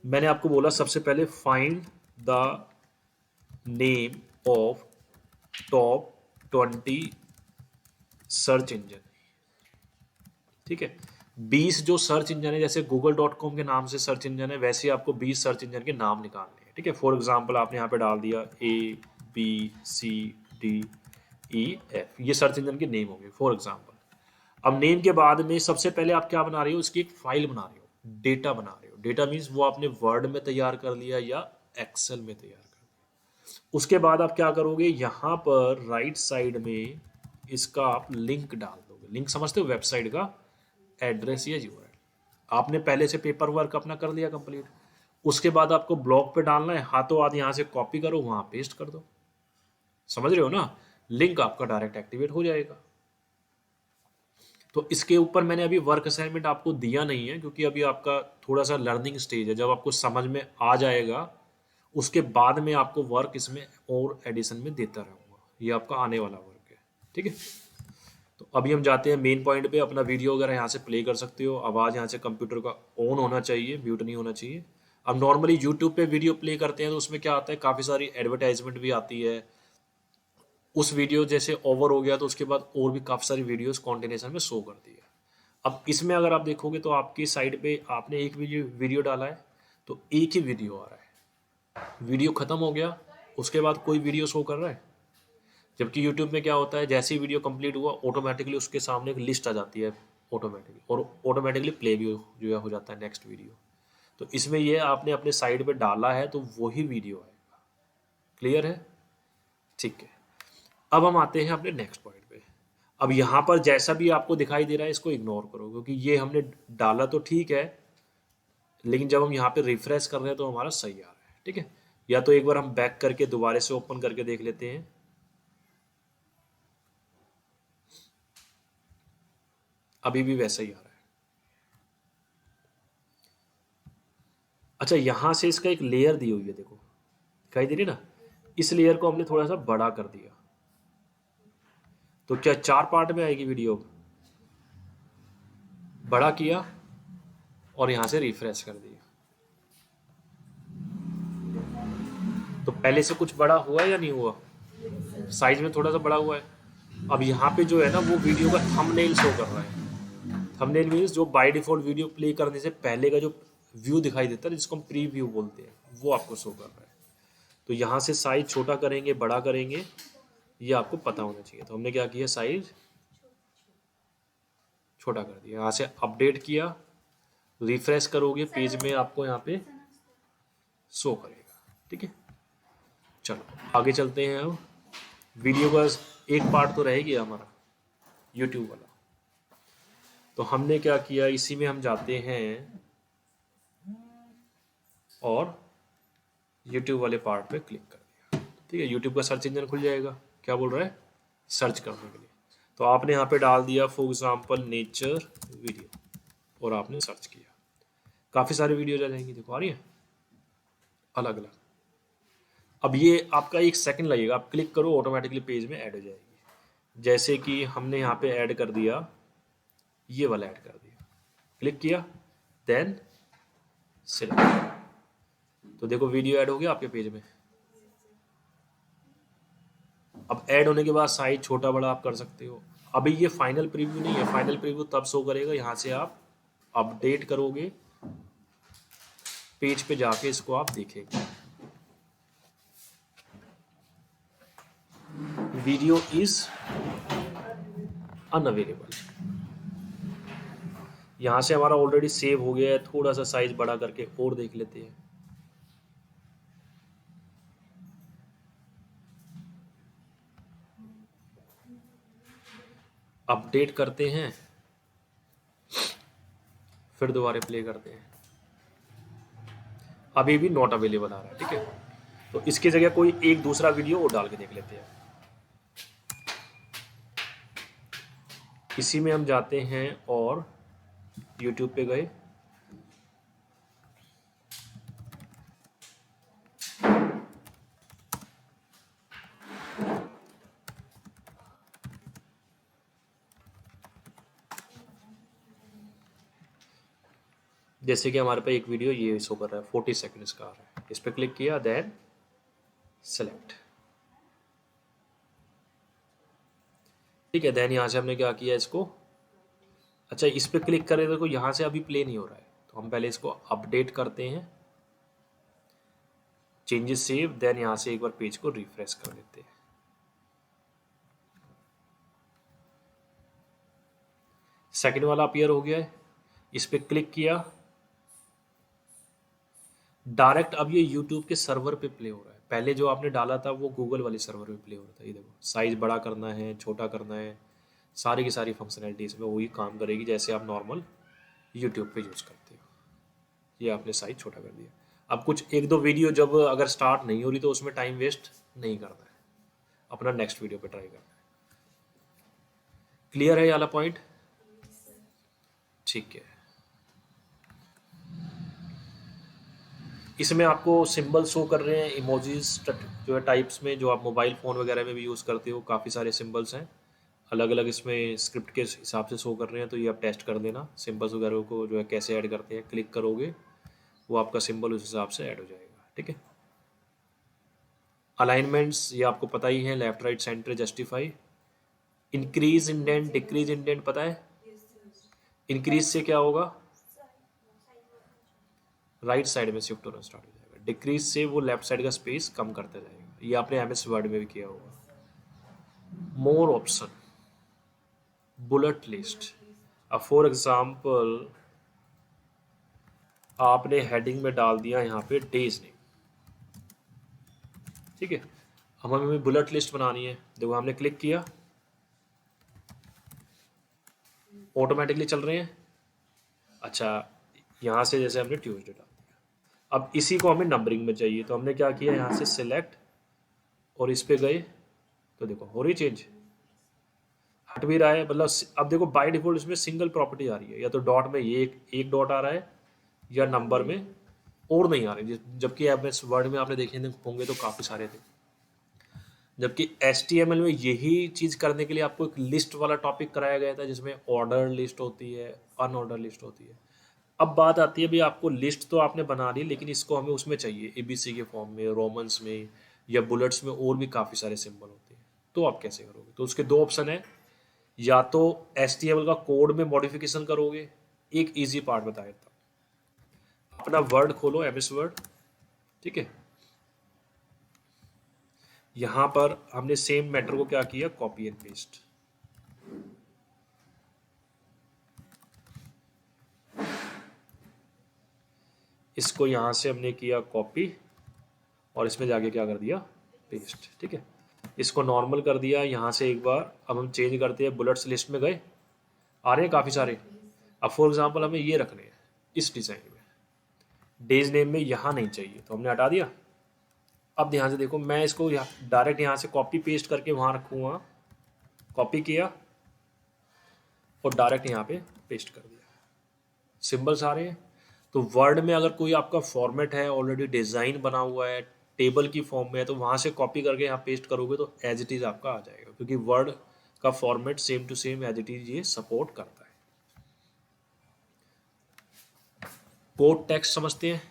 मैंने आपको बोला सबसे पहले find the name of top 20 search engine, ठीक है। 20 जो सर्च इंजन है, जैसे google.com के नाम से सर्च इंजन है, वैसे आपको 20 सर्च इंजन के नाम निकालने हैं, ठीक है। फॉर एग्जाम्पल आपने यहाँ पे डाल दिया ABCDEF, ये सर्च इंजन के नेम होंगे फॉर एग्जाम्पल। अब नेम के बाद में सबसे पहले आप क्या बना रहे हो, इसकी एक फाइल बना रहे हो, डेटा बना रहे हो। डेटा मीन्स वो आपने वर्ड में तैयार कर लिया या एक्सेल में तैयार कर लिया। उसके बाद आप क्या करोगे, यहाँ पर राइट साइड में इसका आप लिंक डाल दोगे। लिंक समझते हो, वेबसाइट का एड्रेस या यूआरएल। आपने पहले से पेपर वर्क अपना कर लिया कंप्लीट। उसके बाद आपको ब्लॉग पे डालना है, हाथों हाथ यहाँ से कॉपी करो, वहाँ पेस्ट कर दो। समझ रहे हो ना, लिंक आपका डायरेक्ट एक्टिवेट हो जाएगा। तो इसके ऊपर मैंने अभी वर्क असाइनमेंट आपको दिया नहीं है, क्योंकि अभी आपका थोड़ा सा लर्निंग स्टेज है। जब आपको समझ में आ जाएगा उसके बाद में आपको वर्क इसमें और एडिशन में देता रहूँगा। ये आपका आने वाला वर्क है, ठीक है। तो अभी हम जाते हैं मेन पॉइंट पे। अपना वीडियो वगैरह यहाँ से प्ले कर सकते हो। आवाज़ यहाँ से कंप्यूटर का ऑन होना चाहिए, म्यूट नहीं होना चाहिए। अब नॉर्मली यूट्यूब पे वीडियो प्ले करते हैं तो उसमें क्या आता है, काफ़ी सारी एडवर्टाइजमेंट भी आती है। उस वीडियो जैसे ओवर हो गया तो उसके बाद और भी काफ़ी सारी वीडियोस कॉन्टिन्यूशन में शो कर दी है। अब इसमें अगर आप देखोगे तो आपकी साइड पे आपने एक वीडियो डाला है तो एक ही वीडियो आ रहा है, वीडियो ख़त्म हो गया उसके बाद कोई वीडियो शो कर रहा है। जबकि यूट्यूब में क्या होता है, जैसे ही वीडियो कंप्लीट हुआ ऑटोमेटिकली उसके सामने एक लिस्ट आ जाती है ऑटोमेटिकली, और ऑटोमेटिकली प्ले भी जो है हो जाता है नेक्स्ट वीडियो। तो इसमें ये आपने अपने साइड पे डाला है तो वही वीडियो आएगा। क्लियर है? ठीक है। अब हम आते हैं अपने नेक्स्ट पॉइंट पे। अब यहाँ पर जैसा भी आपको दिखाई दे रहा है इसको इग्नोर करो, क्योंकि ये हमने डाला तो ठीक है, लेकिन जब हम यहाँ पे रिफ्रेश कर रहे हैं तो हमारा सही आ रहा है। ठीक है, या तो एक बार हम बैक करके दोबारा से ओपन करके देख लेते हैं। अभी भी वैसा ही आ रहा है। अच्छा, यहाँ से इसका एक लेयर दी हुई है, देखो दिखाई दे रही ना, इस लेयर को हमने थोड़ा सा बड़ा कर दिया तो क्या 4 पार्ट में आएगी वीडियो। बड़ा किया और यहाँ से रिफ्रेश कर दिया तो पहले से कुछ बड़ा हुआ या नहीं हुआ, साइज में थोड़ा सा बड़ा हुआ है। अब यहाँ पे जो है ना वो वीडियो का थंबनेल शो कर रहा है। थंबनेल मीन्स जो बाय डिफॉल्ट वीडियो प्ले करने से पहले का जो व्यू दिखाई देता है जिसको हम प्री व्यू बोलते हैं, वो आपको शो कर रहा है। तो यहाँ से साइज छोटा करेंगे बड़ा करेंगे, ये आपको पता होना चाहिए। तो हमने क्या किया, साइज छोटा कर दिया, यहाँ से अपडेट किया, रिफ्रेश करोगे पेज में आपको यहाँ पे शो करेगा। ठीक है, चलो आगे चलते हैं। अब वीडियो का एक पार्ट तो रह गया हमारा यूट्यूब वाला, तो हमने क्या किया, इसी में हम जाते हैं और यूट्यूब वाले पार्ट पे क्लिक कर दिया। ठीक है, यूट्यूब का सर्च इंजन खुल जाएगा, क्या बोल रहा है, सर्च करने के लिए। तो आपने यहाँ पे डाल दिया फॉर एग्जाम्पल नेचर वीडियो और आपने सर्च किया, काफ़ी सारी वीडियो आ जाएंगी, देखो आ रही है अलग अलग। अब ये आपका 1 सेकंड लगेगा, आप क्लिक करो ऑटोमेटिकली पेज में ऐड हो जाएगी। जैसे कि हमने यहाँ पे ऐड कर दिया, ये वाला ऐड कर दिया, क्लिक किया देन सिलेक्ट, तो देखो वीडियो ऐड हो गया आपके पेज में। अब ऐड होने के बाद साइज छोटा बड़ा आप कर सकते हो। अभी ये फाइनल प्रीव्यू नहीं है, फाइनल प्रीव्यू तब शो करेगा, यहाँ से आप अपडेट करोगे पेज पे जाके इसको आप देखेंगे। वीडियो इज अनअवेलेबल, यहाँ से हमारा ऑलरेडी सेव हो गया है। थोड़ा सा साइज बड़ा करके और देख लेते हैं। अपडेट करते हैं, फिर दोबारा प्ले करते हैं, अभी भी नॉट अवेलेबल आ रहा है। ठीक है, तो इसकी जगह कोई एक दूसरा वीडियो और डाल के देख लेते हैं। इसी में हम जाते हैं और YouTube पे गए, जैसे कि हमारे पे एक वीडियो ये शो कर रहा है 40 सेकंड्स का आ रहा है, इस पर क्लिक किया देन सेलेक्ट। ठीक है, देन यहाँ से हमने क्या किया इसको, अच्छा इस पर क्लिक करें तो यहाँ से अभी प्ले नहीं हो रहा है, तो हम पहले इसको अपडेट करते हैं, चेंजेस सेव, देन यहाँ से एक बार पेज को रिफ्रेश कर देते हैं। सेकंड वाला अपीयर हो गया है, इस पर क्लिक किया, डायरेक्ट अब ये यूट्यूब के सर्वर पे प्ले हो रहा है। पहले जो आपने डाला था वो गूगल वाले सर्वर पे प्ले हो रहा था। ये देखो साइज बड़ा करना है छोटा करना है, सारी की सारी फंक्शनैलिटी इसमें वही काम करेगी जैसे आप नॉर्मल यूट्यूब पे यूज़ करते हो। ये आपने साइज छोटा कर दिया। अब कुछ एक दो वीडियो जब अगर स्टार्ट नहीं हो रही तो उसमें टाइम वेस्ट नहीं करना है, अपना नेक्स्ट वीडियो पे ट्राई करना है। क्लियर है ये वाला पॉइंट? ठीक है, इसमें आपको सिंबल शो कर रहे हैं, इमोजीज जो है टाइप्स में, जो आप मोबाइल फ़ोन वगैरह में भी यूज़ करते हो, काफ़ी सारे सिंबल्स हैं अलग अलग, इसमें स्क्रिप्ट के हिसाब से शो कर रहे हैं। तो ये आप टेस्ट कर देना सिंबल्स वगैरह को जो है कैसे ऐड करते हैं। क्लिक करोगे वो आपका सिंबल उस हिसाब से ऐड हो जाएगा। ठीक है, अलाइनमेंट्स ये आपको पता ही है, left right centre justify. Increase indent decrease indent पता है, इंक्रीज से क्या होगा, राइट साइड में शिफ्ट होना स्टार्ट हो जाएगा, डिक्रीज से वो लेफ्ट साइड का स्पेस कम करता जाएगा। ये आपने एमएस वर्ड में भी किया होगा। मोर ऑप्शन, बुलेट लिस्ट। अब फॉर एग्जाम्पल आपने हेडिंग में डाल दिया यहाँ पे डेज नेम, ठीक है। अब हमें बुलेट लिस्ट बनानी है, देखो हमने क्लिक किया, ऑटोमेटिकली चल रहे हैं। अच्छा, यहाँ से जैसे हमने ट्यूसडे डाल दिया, अब इसी को हमें नंबरिंग में चाहिए, तो हमने क्या किया, यहाँ से सिलेक्ट और इस पे गए, तो देखो हो रही चेंज, हट भी रहा है, मतलब अब देखो बाय डिफॉल्ट इसमें सिंगल प्रॉपर्टी आ रही है, या तो डॉट में ये एक डॉट आ रहा है, या नंबर में और नहीं आ रहे, जबकि एमएस वर्ड में आपने देखे होंगे तो काफ़ी सारे थे। जबकि HTML में यही चीज़ करने के लिए आपको एक लिस्ट वाला टॉपिक कराया गया था, जिसमें ऑर्डर लिस्ट होती है, अनऑर्डर लिस्ट होती है। अब बात आती है भाई, आपको लिस्ट तो आपने बना ली, लेकिन इसको हमें उसमें चाहिए ABC के फॉर्म में, रोमन्स में या बुलेट्स में, और भी काफ़ी सारे सिंबल होते हैं। तो आप कैसे करोगे, तो उसके दो ऑप्शन है, या तो HTML का कोड में मॉडिफिकेशन करोगे। एक ईजी पार्ट बता देता हूँ, अपना वर्ड खोलो, MS वर्ड, ठीक है। यहां पर हमने सेम मैटर को क्या किया, कॉपी एंड पेस्ट। इसको यहां से हमने किया कॉपी और इसमें जाके क्या कर दिया, पेस्ट, ठीक है। इसको नॉर्मल कर दिया यहां से एक बार। अब हम चेंज करते हैं, बुलेट्स लिस्ट में गए, आ रहे हैं काफ़ी सारे। अब फॉर एग्जांपल हमें ये रखने हैं इस डिज़ाइन में, डेज नेम में यहाँ नहीं चाहिए तो हमने हटा दिया। अब ध्यान से देखो, मैं इसको डायरेक्ट यहाँ से कॉपी पेस्ट करके वहाँ रखूँगा, कॉपी किया और डायरेक्ट यहाँ पे पेस्ट कर दिया, सिंबल्स आ रहे हैं। तो वर्ड में अगर कोई आपका फॉर्मेट है, ऑलरेडी डिज़ाइन बना हुआ है, टेबल की फॉर्म में है, तो वहाँ से कॉपी करके यहाँ पेस्ट करोगे तो एज इट इज़ आपका आ जाएगा, क्योंकि वर्ड का format same to same as it is ये सपोर्ट करता है। कोट टेक्स्ट समझते हैं,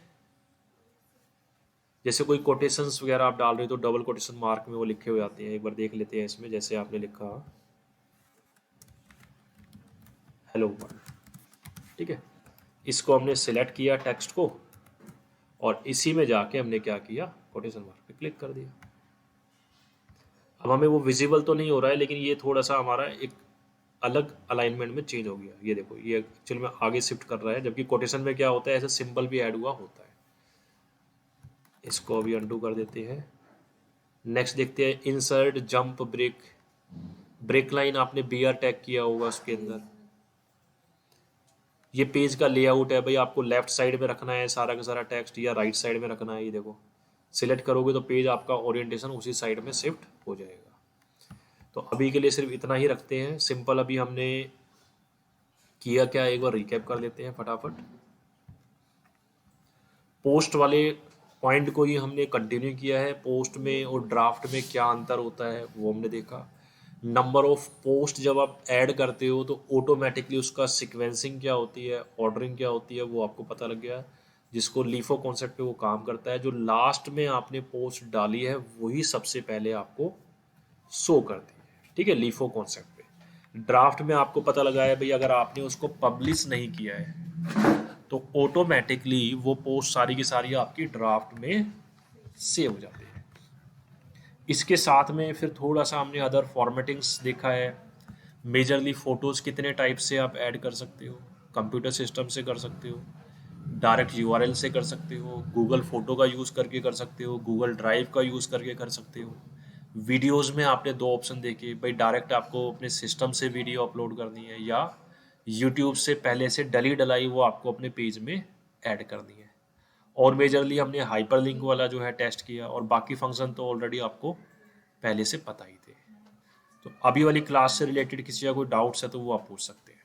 जैसे कोई कोटेशंस वगैरह आप डाल रहे हो तो डबल कोटेशन मार्क में वो लिखे हुए आते हैं। एक बार देख लेते हैं इसमें, जैसे आपने लिखा हेलो वर्ल्ड, ठीक है। इसको हमने सिलेक्ट किया टेक्स्ट को, और इसी में जाके हमने क्या किया, कोटेशन मार्क पे क्लिक कर दिया। अब हमें वो विजिबल तो नहीं हो रहा है, लेकिन ये थोड़ा सा हमारा एक अलग अलाइनमेंट में चेंज हो गया। ये देखो, ये एक्चुअली में आगे शिफ्ट कर रहा है, जबकि कोटेशन में क्या होता है, ऐसा सिंबल भी ऐड हुआ होता है। इसको अभी अंडू कर देते हैं। नेक्स्ट देखते हैं, insert jump break. Break line आपने BR टैग किया होगा उसके अंदर। ये पेज का लेआउट है भाई, आपको लेफ्ट साइड में रखना है सारा का सारा टेक्स्ट या राइट साइड में रखना है। ये देखो, सिलेक्ट करोगे तो पेज आपका ओरिएंटेशन उसी साइड में शिफ्ट हो जाएगा। तो अभी के लिए सिर्फ इतना ही रखते हैं सिंपल। अभी हमने किया क्या, एक बार रिकैप कर लेते हैं फटाफट। पोस्ट वाले पॉइंट को ही हमने कंटिन्यू किया है। पोस्ट में और ड्राफ्ट में क्या अंतर होता है वो हमने देखा। नंबर ऑफ पोस्ट जब आप ऐड करते हो तो ऑटोमेटिकली उसका सीक्वेंसिंग क्या होती है, ऑर्डरिंग क्या होती है, वो आपको पता लग गया। जिसको लीफो कॉन्सेप्ट पे वो काम करता है, जो लास्ट में आपने पोस्ट डाली है वही सबसे पहले आपको शो करती है, ठीक है, लीफो कॉन्सेप्ट पे। ड्राफ्ट में आपको पता लगा है भाई, अगर आपने उसको पब्लिश नहीं किया है तो ऑटोमेटिकली वो पोस्ट सारी की सारी आपकी ड्राफ्ट में सेव हो जाती है। इसके साथ में फिर थोड़ा सा हमने अदर फॉर्मेटिंग्स देखा है। मेजरली फ़ोटोज़ कितने टाइप से आप ऐड कर सकते हो, कंप्यूटर सिस्टम से कर सकते हो, डायरेक्ट URL से कर सकते हो, गूगल फ़ोटो का यूज़ करके कर सकते हो, गूगल ड्राइव का यूज़ करके कर सकते हो। वीडियोज़ में आपने दो ऑप्शन देखे भाई, डायरेक्ट आपको अपने सिस्टम से वीडियो अपलोड करनी है या यूट्यूब से पहले से डली डलाई वो आपको अपने पेज में ऐड करनी है। और मेजरली हमने हाइपरलिंक वाला जो है टेस्ट किया, और बाकी फंक्शन तो ऑलरेडी आपको पहले से पता ही थे। तो अभी वाली क्लास से रिलेटेड किसी का कोई डाउट्स है तो वो आप पूछ सकते हैं।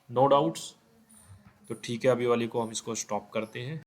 No doubts? तो ठीक है, अभी वाली को हम इसको स्टॉप करते हैं।